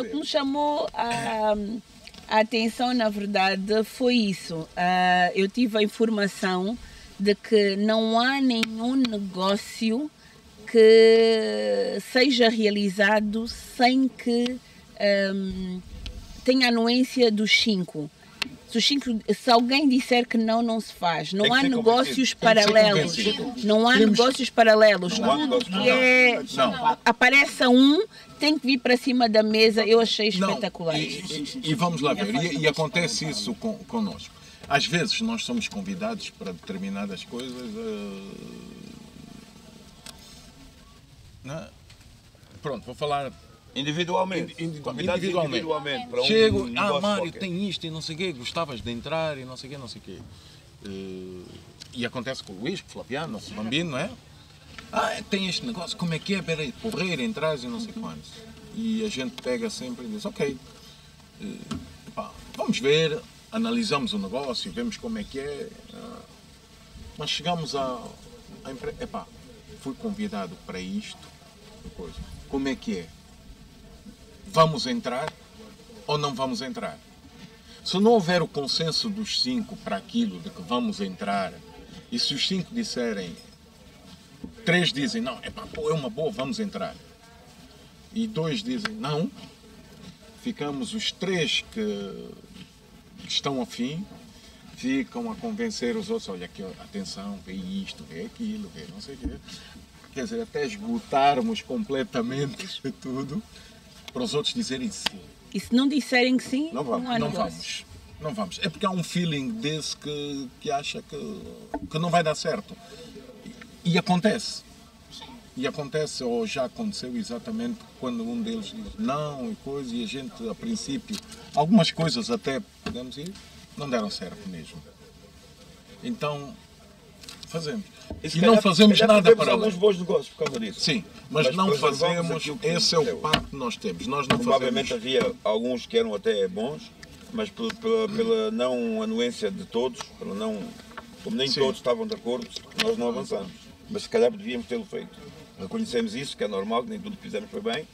O que me chamou a atenção, na verdade, foi isso. Eu tive a informação de que não há nenhum negócio que seja realizado sem que tenha a anuência dos 5. Se alguém disser que não se faz. Não Tem que há ser negócios convencido. Tem que ser paralelos. convencido. Não há negócios paralelos. Não há Tudo negócios que é. Não. Apareça um, tem que vir para cima da mesa. Eu achei espetacular. Não, e vamos lá ver, e acontece isso connosco. Às vezes nós somos convidados para determinadas coisas. Pronto, vou falar Individualmente. Convidados individualmente. Para Chego, um negócio Mário, qualquer. tem isto e não sei o quê, gostavas de entrar e não sei o quê, não sei o quê. E acontece com o Luís, com o Flaviano, com o Bambino, não é? Tem este negócio, como é que é? Peraí, porreiro, entras e não sei quantos. E a gente pega sempre e diz, ok, vamos ver, analisamos o negócio, vemos como é que é. Mas chegamos à empresa, fui convidado para isto, depois, como é que é? Vamos entrar ou não vamos entrar? Se não houver o consenso dos 5 para aquilo de que vamos entrar, e se os 5 disserem, 3 dizem, não, é uma boa, vamos entrar, e 2 dizem, não, ficamos os 3 que estão afim, ficam a convencer os outros, olha aqui, atenção, vê isto, vê aquilo, vê não sei o quê. Quer dizer, até esgotarmos completamente tudo, para os outros dizerem sim. E se não disserem que sim, Não vamos, não há Não negócio. vamos. É porque há um feeling desse que acha que não vai dar certo. E acontece. E acontece, ou já aconteceu exatamente quando um deles diz não e coisa, e a gente, a princípio, algumas coisas até podemos ir, não deram certo mesmo. Então, fazemos. E não fazemos nada para alguns bons negócios por causa disso. Sim, mas não preservamos fazemos, aquilo que esse é o deu. pacto que nós temos. Nós não Provavelmente fazemos. havia alguns que eram até bons, mas pela não anuência de todos, como nem Sim. todos estavam de acordo, nós não avançamos. Mas se calhar devíamos tê-lo feito. Reconhecemos isso, que é normal, que nem tudo que fizemos foi bem.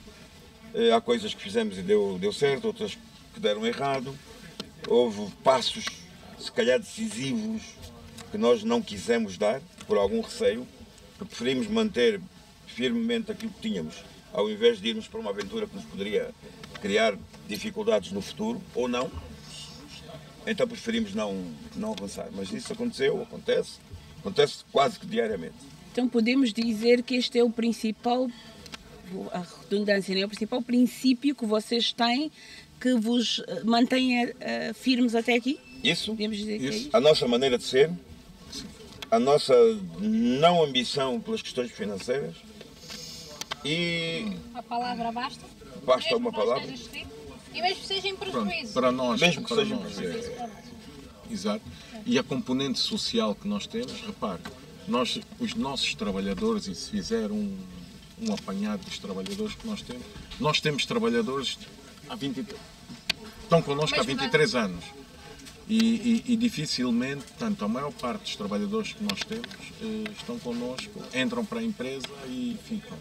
Há coisas que fizemos e deu certo, outras que deram errado. Houve passos, se calhar decisivos, que nós não quisemos dar, por algum receio, que preferimos manter firmemente aquilo que tínhamos, ao invés de irmos para uma aventura que nos poderia criar dificuldades no futuro, ou não. Então preferimos não avançar. Mas isso acontece quase que diariamente. Então podemos dizer que este é o principal, a redundância, né? O principal princípio que vocês têm que vos mantém firmes até aqui? Isso, Podemos dizer que é isso? a nossa maneira de ser, a nossa não ambição pelas questões financeiras e A palavra basta. basta Mesmo uma que não palavra. esteja escrito, e mesmo que seja em Pronto, prejuízo. para nós. Mesmo que para seja nós. prejuízo. Exato. E a componente social que nós temos, repare, os nossos trabalhadores, e se fizer um apanhado dos trabalhadores que nós temos trabalhadores há 23, estão connosco há 23 anos. E dificilmente, portanto, a maior parte dos trabalhadores que nós temos estão connosco, entram para a empresa e ficam.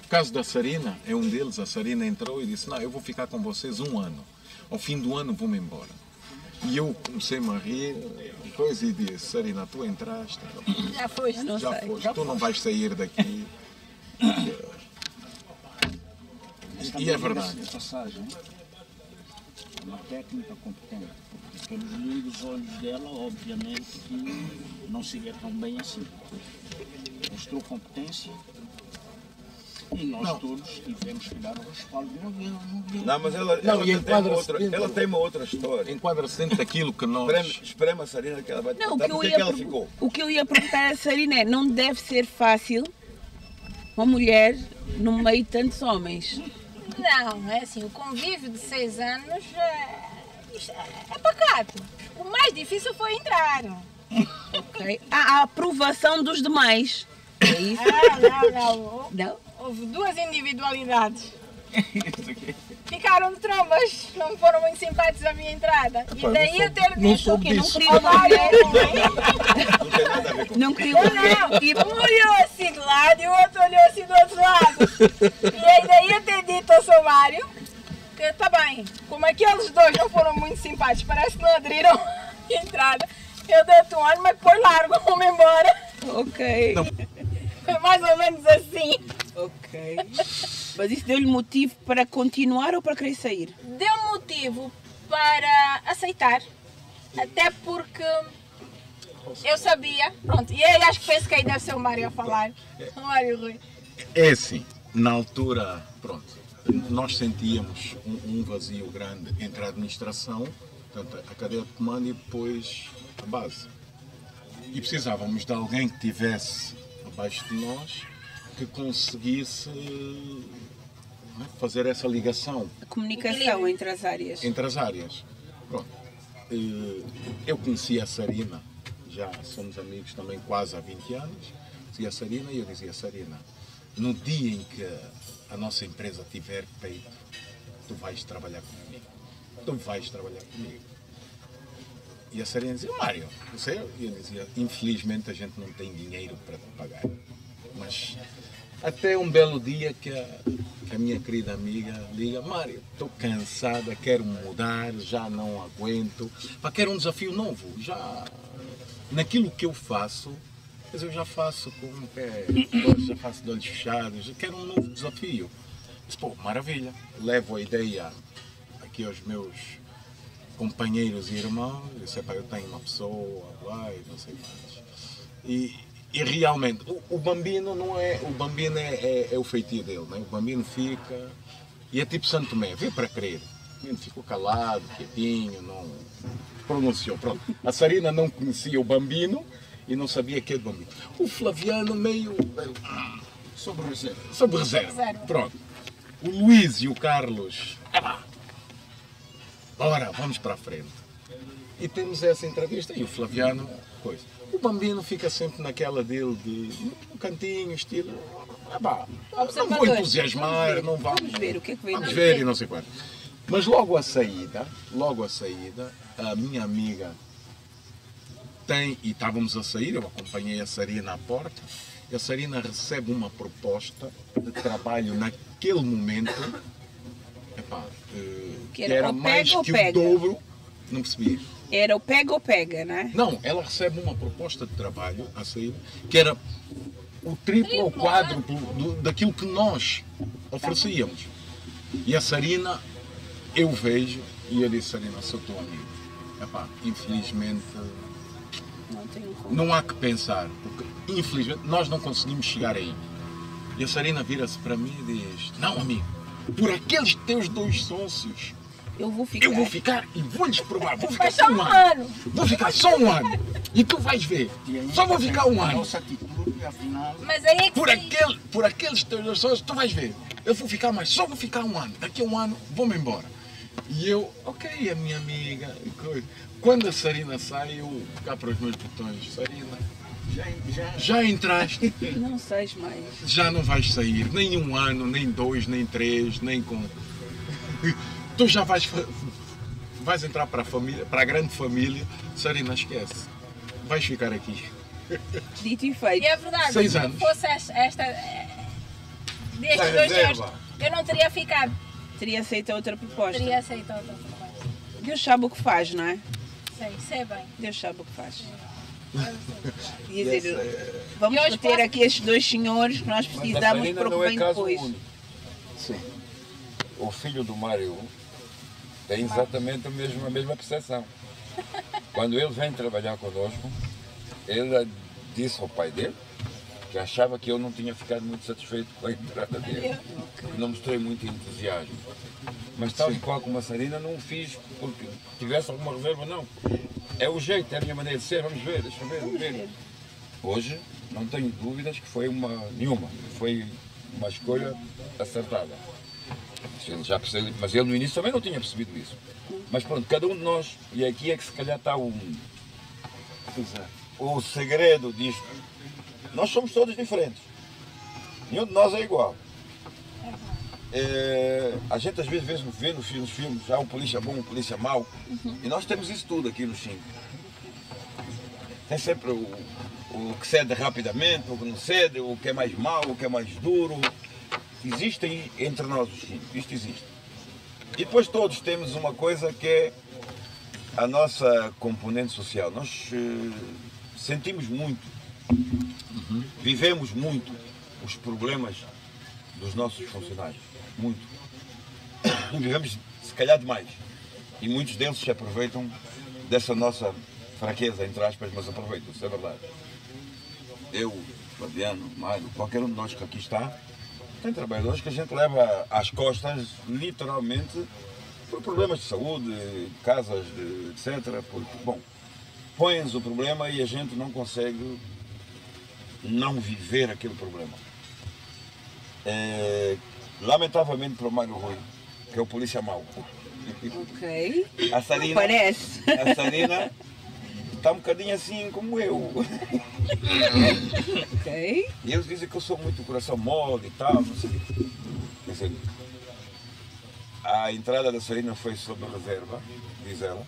O caso da Sarina é um deles. A Sarina entrou e disse, não, eu vou ficar com vocês 1 ano. Ao fim do ano vou-me embora. E eu comecei-me a rir depois e disse, Sarina, tu entraste, Já foi. Não já sei. foste, tu não vais sair daqui. E é verdade. De passagem, é uma técnica competente, porque pelos lindos olhos dela, obviamente, que não seria tão bem assim. Mostrou competência e nós todos tivemos que dar o respaldo. Não, mas ela Não, e enquadra-se ela tem uma outra história. Enquadra-se dentro daquilo que nós... Espreme a Sarina que ela vai te Não, contar porque é que ela ficou. o que eu ia perguntar a Sarina é, não deve ser fácil uma mulher no meio de tantos homens. Não, é assim, o convívio de 6 anos é pacato. O mais difícil foi entrar. Ok. A aprovação dos demais. É isso? Não. Não? Houve 2 individualidades. Ficaram de trombas, não foram muito simpáticos à minha entrada. E daí eu ter dito que não ao queriam Mário. Não queriam Não, tipo, um olhou assim de lado e o outro olhou assim do outro lado. E aí daí eu ter dito ao seu Mário que tá bem, como aqueles dois não foram muito simpáticos, parece que não aderiram à entrada. Eu dei-te um ano, mas depois largo, vou-me embora. Ok. Foi mais ou menos assim. Ok. Mas isso deu-lhe motivo para continuar ou para querer sair? Deu motivo para aceitar, até porque eu sabia, pronto, e aí acho que penso que aí deve ser o Mário a falar, o Mário Rui. É assim, na altura, pronto, nós sentíamos um vazio grande entre a administração, portanto, a cadeia de comando e depois a base. E precisávamos de alguém que tivesse abaixo de nós, que conseguisse fazer essa ligação A comunicação entre as áreas. Pronto. Eu conheci a Sarina, já somos amigos também quase há 20 anos. Conheci a Sarina e eu dizia: Sarina, no dia em que a nossa empresa tiver peito, tu vais trabalhar comigo. Tu vais trabalhar comigo. E a Sarina dizia: Mário, você? E eu dizia: infelizmente a gente não tem dinheiro para te pagar. Mas até um belo dia que a minha querida amiga liga: Mário, estou cansada, quero mudar, já não aguento, quero um desafio novo. Já naquilo que eu faço, mas eu já faço com o pé, já faço de olhos fechados, eu quero um novo desafio. Disse: pô, maravilha, levo a ideia aqui aos meus companheiros e irmãos. Eu disse: pá, eu tenho uma pessoa, vai, não sei quantos. E realmente, o Bambino não é. O Bambino é o feitio dele, né? O Bambino fica. E é tipo Santo Tomé, veio para crer. O Bambino ficou calado, quietinho, não pronunciou. Pronto. A Sarina não conhecia o Bambino e não sabia que é do Bambino. O Flaviano meio. Sobre reserva. Sob reserva. Pronto. O Luís e o Carlos. Bora, vamos para a frente. E temos essa entrevista e o Flaviano, coisa. O Bambino fica sempre naquela dele de um cantinho, estilo. Não vou entusiasmar, não vamos. Vamos ver o que é que vem. Vamos ver e não sei quanto. Mas logo a saída, a minha amiga tem, e estávamos a sair, eu acompanhei a Sarina à porta, e a Sarina recebe uma proposta de trabalho naquele momento, que era mais que o dobro, não percebi. Era o pega ou pega, né? Não, ela recebe uma proposta de trabalho a sair, que era o triplo ou quádruplo daquilo que nós oferecíamos. E a Sarina, eu vejo, e eu disse: Sarina, sou teu amigo. Infelizmente, não há que pensar, porque infelizmente nós não conseguimos chegar aí. E a Sarina vira-se para mim e diz: não, amigo, por aqueles teus 2 sócios, eu vou ficar e vou-lhes provar. Vou ficar só um ano. Vou ficar só um ano. E tu vais ver. Só vou ficar um ano. Nossa atitude, afinal. Mas aí é que Por aqueles teus sócios, tu vais ver. Eu vou ficar mais. Só vou ficar um ano. Daqui a um ano, vou-me embora. E eu, ok, a minha amiga. Quando a Sarina sai, eu cá para os meus botões: Sarina, já entraste. Não sais mais. Já não vais sair. Nem um ano, nem 2, nem 3, nem com. Tu já vais entrar para a família, para a grande família. Sarina, esquece. Vais ficar aqui. Dito e feito. E é verdade, 6 anos. se fosse destes 2 senhores, eu não teria ficado. Teria aceito outra proposta. Teria aceito outra proposta. Deus sabe o que faz, não é? Sei bem. Deus sabe o que faz. Quer dizer, vamos meter aqui estes 2 senhores que nós precisamos para o bem depois. Sim. O filho do Mário tem exatamente a mesma percepção. Quando ele vem trabalhar conosco, ele disse ao pai dele que achava que eu não tinha ficado muito satisfeito com a entrada dele. Não mostrei muito entusiasmo. Mas tal e qual como a Sarina, não fiz porque tivesse alguma reserva, não. É o jeito, é a minha maneira de ser, vamos ver, deixa eu ver, vamos ver. Hoje, não tenho dúvidas que foi nenhuma, foi uma escolha acertada. Ele já percebeu, mas ele no início também não tinha percebido isso. Mas pronto, cada um de nós, e aqui é que se calhar está o segredo disto. Nós somos todos diferentes. Nenhum de nós é igual. A gente às vezes vê nos filmes, há um polícia bom, um polícia mau, e nós temos isso tudo aqui no Xingu. Tem sempre o que cede rapidamente, o que não cede, o que é mais mau, o que é mais duro. Existe aí entre nós os Xingu, isto existe. E depois todos temos uma coisa que é a nossa componente social. Nós sentimos muito, vivemos muito os problemas dos nossos funcionários. Muito. Vivemos se calhar demais. E muitos deles se aproveitam dessa nossa fraqueza, entre aspas, mas aproveitam, isso é verdade. Eu, Fabiano, Mário, qualquer um de nós que aqui está, tem trabalhadores que a gente leva às costas, literalmente, por problemas de saúde, casas, etc. Porque, bom, põem-nos o problema e a gente não consegue não viver aquele problema. Lamentavelmente para o Mário Rui, que é o polícia mau. Ok. A Sarina, Parece. a Sarina está um bocadinho assim como eu. Ok. E eles dizem que eu sou muito coração mole e tal, não sei. Quer dizer, a entrada da Sarina foi sob reserva, diz ela.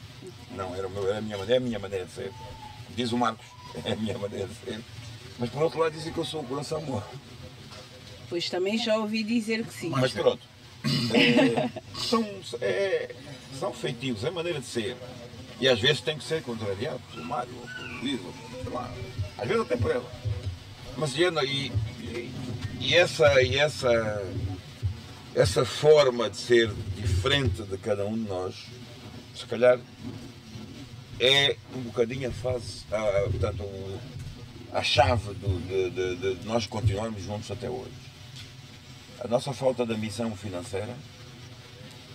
Não, era a minha maneira de ser. Diz o Marcos, é a minha maneira de ser. Mas por outro lado dizem que eu sou um coração mole. Pois também já ouvi dizer que sim. Mas pronto. São feitios, é maneira de ser. E às vezes tem que ser contrariado pelo Mário, ou pelo Luís, ou sei lá. Às vezes até por ela. Mas essa forma de ser diferente de cada um de nós, se calhar é um bocadinho a chave de nós continuarmos juntos até hoje. A nossa falta de ambição financeira,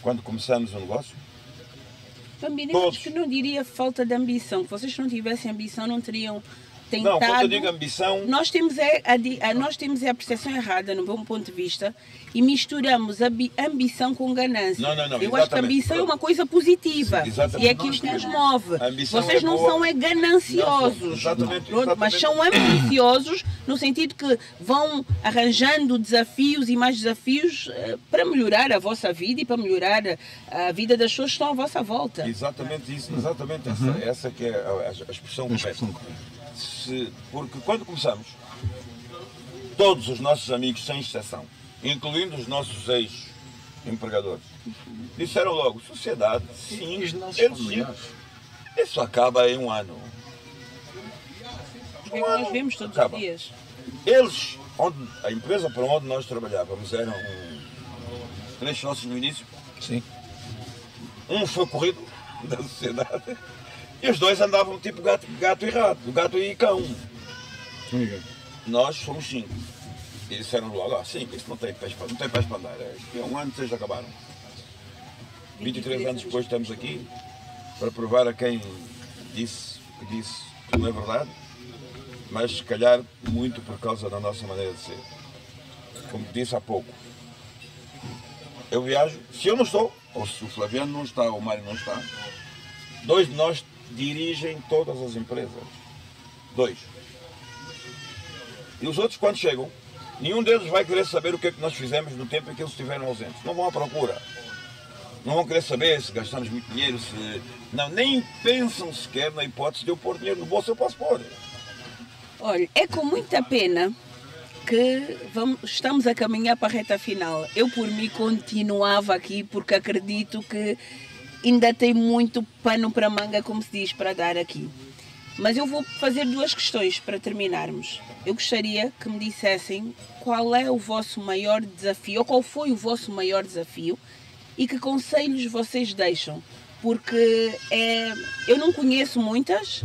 quando começamos o negócio, Também todos. acho que não diria falta de ambição. Que vocês não tivessem ambição, não teriam não, tentado. quando eu digo ambição, Nós temos nós temos a percepção errada, no meu ponto de vista, e misturamos a ambição com ganância. Não, Eu acho que a exatamente. ambição é uma coisa positiva. Sim, exatamente. E é aquilo que nos move. A ambição Vocês é não boa. são gananciosos. Não, exatamente, Pronto, mas exatamente. são ambiciosos no sentido que vão arranjando desafios e mais desafios para melhorar a vossa vida e para melhorar a vida das pessoas que estão à vossa volta. exatamente isso, exatamente essa que é a expressão correta. Porque quando começamos, todos os nossos amigos, sem exceção, incluindo os nossos ex-empregadores, disseram logo, sociedade, sim, E os nossos eles familiares? sim. Isso acaba em um ano. É que nós vemos todos Acaba. os dias. Eles, a empresa para onde nós trabalhávamos, eram 3 sócios no início. Sim. Um foi corrido da sociedade e os 2 andavam tipo gato e rato, gato e cão. Nós fomos 5. E disseram logo, 5, isso não tem pés para andar. Isto é um ano, vocês acabaram. 23 anos depois estamos aqui para provar a quem disse que não é verdade, mas se calhar muito por causa da nossa maneira de ser. Como disse há pouco, eu viajo, se eu não estou, ou se o Flaviano não está, ou o Mário não está, 2 de nós dirigem todas as empresas. 2. E os outros, quando chegam, nenhum deles vai querer saber o que é que nós fizemos no tempo em que eles estiveram ausentes. Não vão à procura. Não vão querer saber se gastamos muito dinheiro, se... Não, nem pensam sequer na hipótese de eu pôr dinheiro no bolso, eu posso pôr. Olha, é com muita pena que estamos a caminhar para a reta final. Eu, por mim, continuava aqui porque acredito que ainda tem muito pano para manga, como se diz, para dar aqui. Mas eu vou fazer 2 questões para terminarmos. Eu gostaria que me dissessem qual é o vosso maior desafio, ou qual foi o vosso maior desafio, e que conselhos vocês deixam. Porque eu não conheço muitas,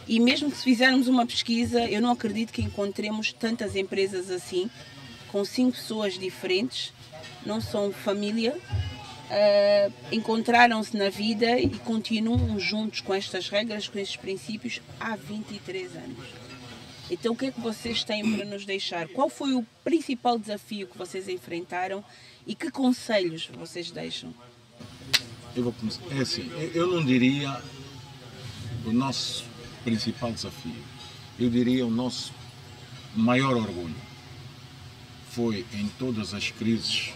e mesmo que se fizermos uma pesquisa, eu não acredito que encontremos tantas empresas assim, com 5 pessoas diferentes, não são família, encontraram-se na vida e continuam juntos com estas regras, com estes princípios há 23 anos. Então, o que é que vocês têm para nos deixar? Qual foi o principal desafio que vocês enfrentaram e que conselhos vocês deixam? Eu vou começar. É assim, eu não diria o nosso principal desafio. Eu diria o nosso maior orgulho. Foi em todas as crises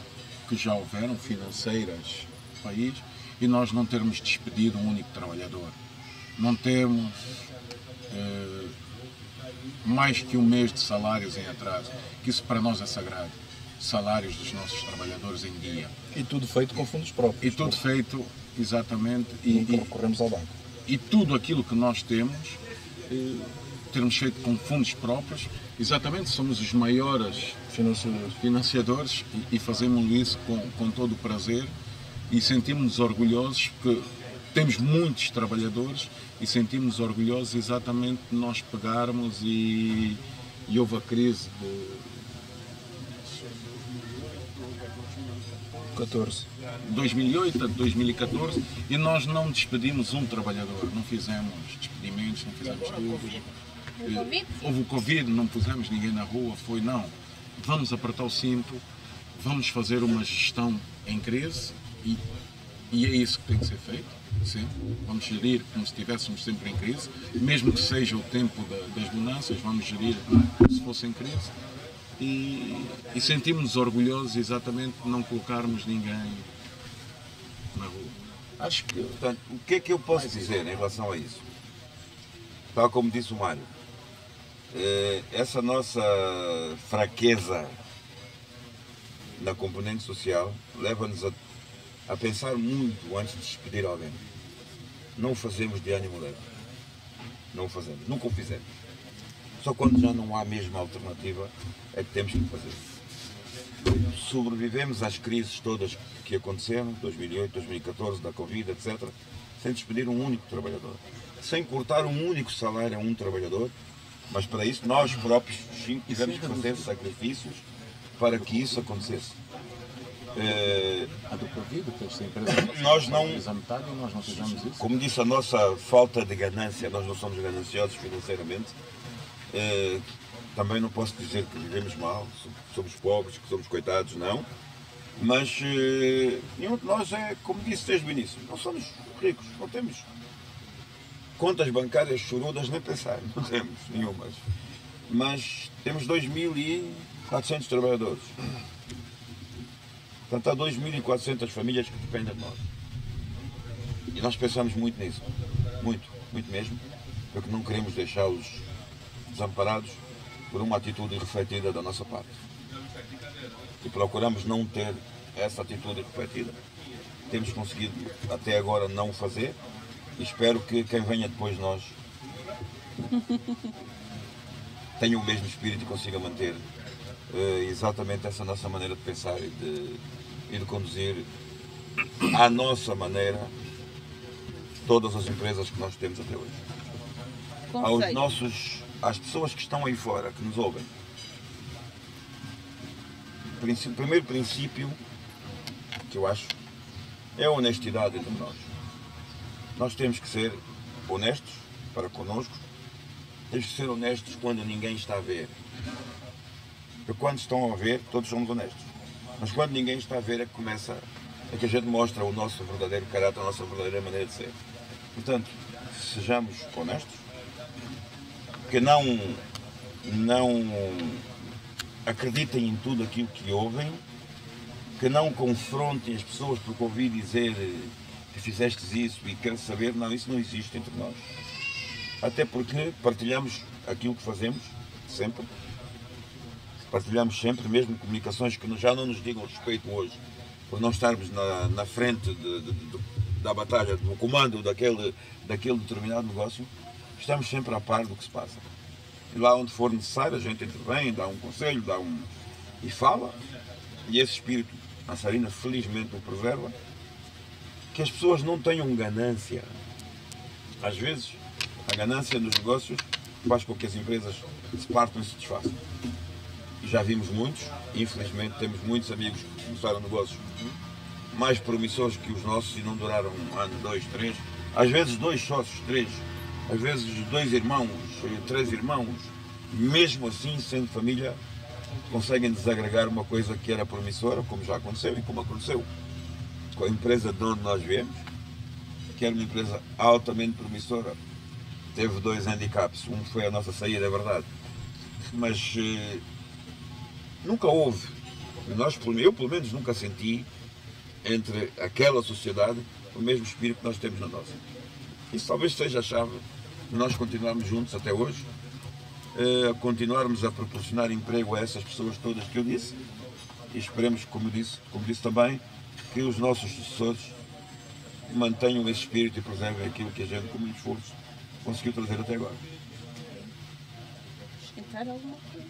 que já houveram, financeiras, do país, e nós não termos despedido um único trabalhador. Não termos mais que um mês de salários em atraso, que isso para nós é sagrado. Salários dos nossos trabalhadores em dia. E tudo feito com fundos próprios. E tudo feito, exatamente. Nunca recorremos ao banco. E tudo aquilo que nós temos, termos feito com fundos próprios, exatamente, somos os maiores financiadores e fazemos isso com todo o prazer e sentimos-nos orgulhosos que temos muitos trabalhadores e sentimos-nos orgulhosos exatamente de nós pegarmos e houve a crise de 2008 a 2014 e nós não despedimos um trabalhador, não fizemos despedimentos, não fizemos tudo. Houve o Covid, não pusemos ninguém na rua, foi não. Vamos apertar o cinto, vamos fazer uma gestão em crise e é isso que tem que ser feito, sim. Vamos gerir como se estivéssemos sempre em crise, mesmo que seja o tempo das bonanças, vamos gerir como se fosse em crise. E sentimos-nos orgulhosos exatamente de não colocarmos ninguém na rua. Acho que, portanto, o que é que eu posso dizer em relação a isso? Tal como disse o Mário, essa nossa fraqueza na componente social leva-nos a pensar muito antes de despedir alguém. Não o fazemos de ânimo leve. Não o fazemos, nunca o fizemos. Só quando já não há mesmo alternativa é que temos que fazer. Sobrevivemos às crises todas que aconteceram, 2008, 2014, da Covid, etc., sem despedir um único trabalhador, sem cortar um único salário a um trabalhador, mas para isso nós próprios tivemos que fazer sacrifícios para que isso acontecesse. A do Covid, esta empresa nós não, metade e nós não fizemos isso. Como disse, a nossa falta de ganância, nós não somos gananciosos financeiramente. Também não posso dizer que vivemos mal, somos pobres, que somos coitados, não. Mas nenhum de nós é, como disse desde o início, não somos ricos, não temos contas bancárias chorudas, nem pensar, não temos nenhumas. Mas temos 2.400 trabalhadores. Portanto, há 2.400 famílias que dependem de nós. E nós pensamos muito nisso, muito, muito mesmo, porque não queremos deixá-los desamparados por uma atitude irrefletida da nossa parte. E procuramos não ter essa atitude irrefletida. Temos conseguido até agora não o fazer e espero que quem venha depois de nós tenha o mesmo espírito e consiga manter exatamente essa nossa maneira de pensar e de conduzir à nossa maneira todas as empresas que nós temos até hoje. Às pessoas que estão aí fora, que nos ouvem, o primeiro princípio que eu acho é a honestidade entre nós. Nós temos que ser honestos para connosco, temos que ser honestos quando ninguém está a ver. Porque quando estão a ver, todos somos honestos. Mas quando ninguém está a ver é que a gente mostra o nosso verdadeiro caráter, a nossa verdadeira maneira de ser. Portanto, sejamos honestos, que não acreditem em tudo aquilo que ouvem, que não confrontem as pessoas por ouvir dizer que fizeste isso e quero saber, não, isso não existe entre nós. Até porque partilhamos aquilo que fazemos, sempre. Partilhamos sempre, mesmo comunicações que já não nos digam respeito hoje, por não estarmos na frente da batalha, do comando daquele determinado negócio, estamos sempre a par do que se passa. E lá onde for necessário, a gente intervém, dá um conselho, e fala. E esse espírito, a Sarina felizmente o preserva, que as pessoas não tenham ganância. Às vezes, a ganância nos negócios faz com que as empresas se partam e se desfaçam. E já vimos muitos, infelizmente temos muitos amigos que começaram negócios mais promissores que os nossos e não duraram 1 ano, 2, 3, às vezes 2 sócios, 3, às vezes 2 irmãos, 3 irmãos, mesmo assim, sendo família, conseguem desagregar uma coisa que era promissora, como já aconteceu e como aconteceu com a empresa de onde nós viemos, que era uma empresa altamente promissora. Teve 2 handicaps, um foi a nossa saída, é verdade, mas nunca houve, eu pelo menos nunca senti entre aquela sociedade o mesmo espírito que nós temos na nossa. Isso talvez seja a chave de nós continuarmos juntos até hoje, continuarmos a proporcionar emprego a essas pessoas todas que eu disse, e esperemos, como disse também, que os nossos sucessores mantenham esse espírito e preservem aquilo que a gente, com muito esforço, conseguiu trazer até agora. Acrescentar alguma coisa?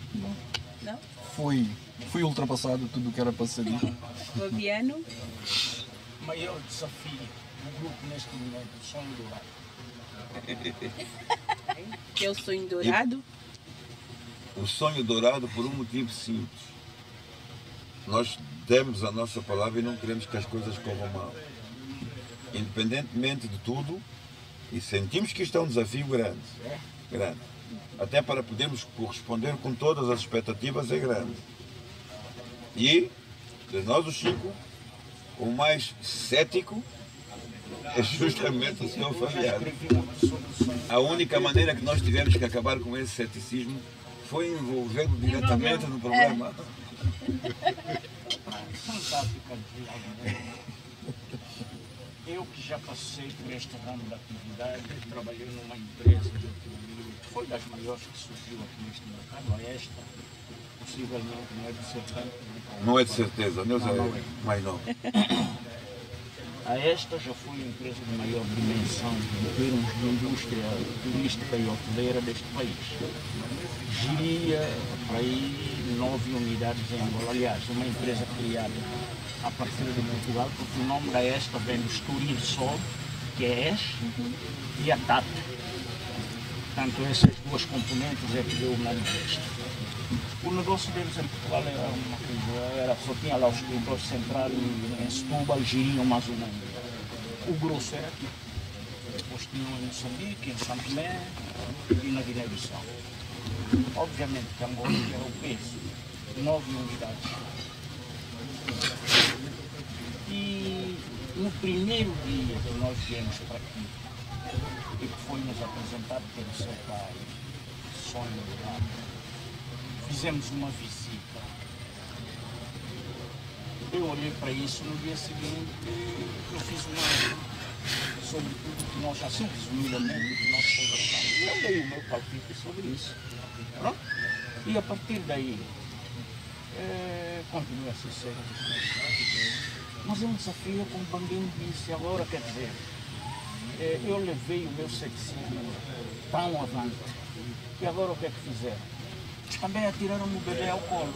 Não? Fui ultrapassado tudo o que era para ser dito. Fabiano? O maior desafio do grupo neste momento, o sonho dourado. Que é o sonho dourado? O sonho dourado por um motivo simples. Nós demos a nossa palavra e não queremos que as coisas corram mal. Independentemente de tudo, e sentimos que isto é um desafio grande. Até para podermos corresponder com todas as expectativas é grande. E, de nós os 5, o mais cético é justamente o Sr. Fabiano. A única maneira que nós tivemos que acabar com esse ceticismo foi envolvê-lo diretamente no problema. Eu que já passei por este ramo da atividade, trabalhei numa empresa de hotelaria, que foi das maiores que surgiu aqui neste mercado, a esta, possivelmente não é de certeza. Não é de certeza, Deus é mais não. A esta já foi a empresa de maior dimensão em termos de indústria turística e hoteleira deste país. Geria para aí 9 unidades em Angola. Aliás, uma empresa criada a partir de Portugal, porque o nome da esta vem do Estoril Sol, que é ES, e a TAT. Portanto, essas duas componentes é que deu o nome desta. O negócio deles em Portugal era uma coisa, só tinha lá o escritório central em Setúbal, geriam mais ou menos. O grosso era aqui. Depois tinham em Moçambique, em São Tomé e na Guiné-Bissau. Obviamente que Angola era o peso, 9 unidades. E no primeiro dia que nós viemos para aqui, e que foi nos apresentado pelo seu pai, Sonho Dourado, fizemos uma visita. Eu olhei para isso no dia seguinte, eu fiz uma sobre tudo que nós, assim resumidamente, que nós conversamos. E eu dei o meu palpite sobre isso. Pronto? E a partir daí, continua a ser sério. Mas é um desafio, como o Banguinho disse, agora quer dizer, eu levei o meu ceticismo tão avante. E agora o que é que fizeram? Também atiraram o bebê ao colo.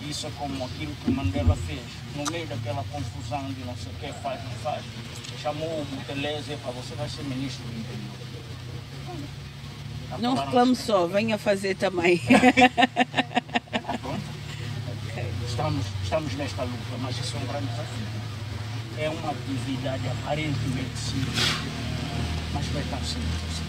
Isso é como aquilo que o Mandela fez. No meio daquela confusão de não sei o que, faz, não faz, chamou o Butelese para você vai ser ministro do interior. Não reclame só, venha fazer também. Pronto. Estamos nesta luta, mas isso é um grande desafio. É uma atividade aparentemente simples, mas não é tão simples.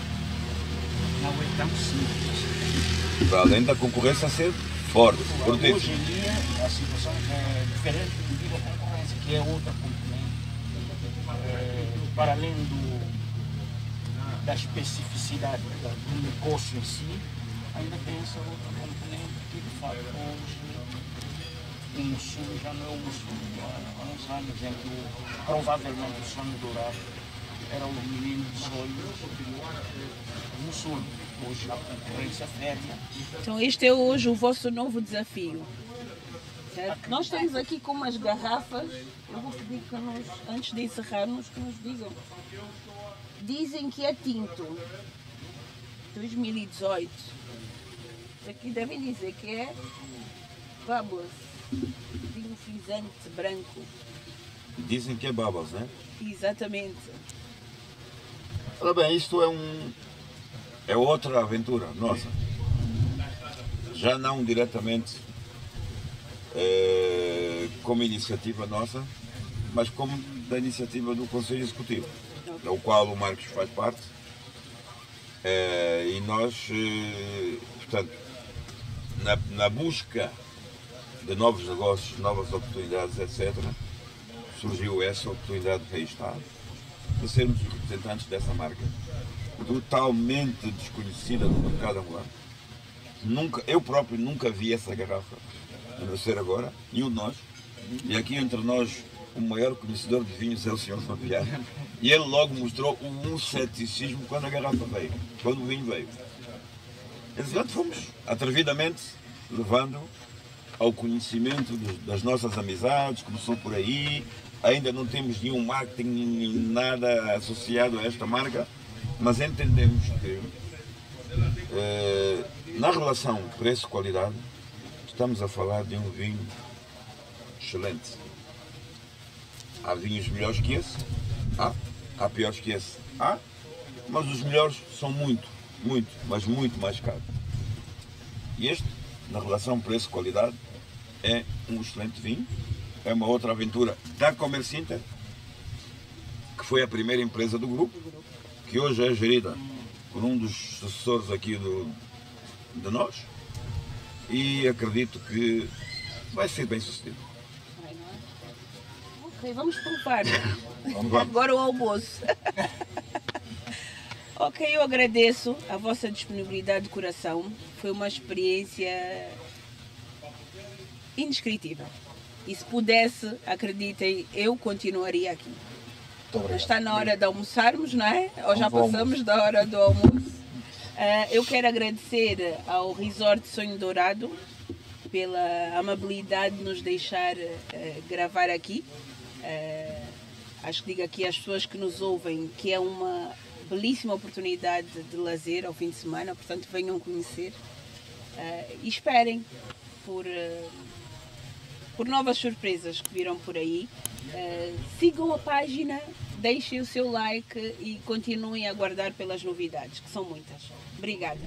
Não é tão simples. Para além da concorrência ser forte. Hoje em dia a situação é diferente devido à concorrência, que é outra componente. Para além da especificidade do negócio em si, ainda tem essa outra componente que de fato hoje o Mussul já não é o Mussul. Há uns anos em que provavelmente o Sonho Dourado era o menino dos olhos do Mussul. Hoje a concorrência férrea. Então este é hoje o vosso novo desafio. Certo? Nós estamos aqui com umas garrafas. Eu vou pedir que antes de encerrarmos, que nos digam. Dizem que é tinto. 2018. Aqui devem dizer que é Bubbles. Vinho frisante branco. Dizem que é Bubbles, né? Exatamente. Ora bem, isto é outra aventura nossa. Já não diretamente como iniciativa nossa, mas como da iniciativa do Conselho Executivo, do qual o Marcos faz parte. E nós, portanto, na busca de novos negócios, novas oportunidades, etc., surgiu essa oportunidade para aí estar, de sermos os representantes dessa marca, totalmente desconhecida no mercado angolano. Eu próprio nunca vi essa garrafa a nascer agora, nenhum de nós. E aqui entre nós, o maior conhecedor de vinhos é o Sr. Fabiano. E ele logo mostrou um ceticismo quando a garrafa veio, quando o vinho veio. Entretanto, fomos atrevidamente levando ao conhecimento das nossas amizades, começou por aí. Ainda não temos nenhum marketing, nada associado a esta marca, mas entendemos que na relação preço-qualidade estamos a falar de um vinho excelente. Há vinhos melhores que esse? Há piores que esse? Mas os melhores são muito, mas muito mais caros. E este, na relação preço-qualidade, é um excelente vinho. É uma outra aventura da Commerce Inter, que foi a primeira empresa do grupo, que hoje é gerida por um dos sucessores aqui de nós, e acredito que vai ser bem sucedido. Ok, vamos provar. Agora o almoço. Ok, eu agradeço a vossa disponibilidade de coração. Foi uma experiência indescritível. E se pudesse, acreditem, eu continuaria aqui. Está na hora de almoçarmos, não é? Ou já passamos da hora do almoço. Eu quero agradecer ao Resort Sonho Dourado pela amabilidade de nos deixar gravar aqui. Acho que digo aqui às pessoas que nos ouvem que é uma belíssima oportunidade de lazer ao fim de semana, portanto venham conhecer e esperem por novas surpresas que virão por aí. Sigam a página, deixem o seu like e continuem a aguardar pelas novidades, que são muitas. Obrigada.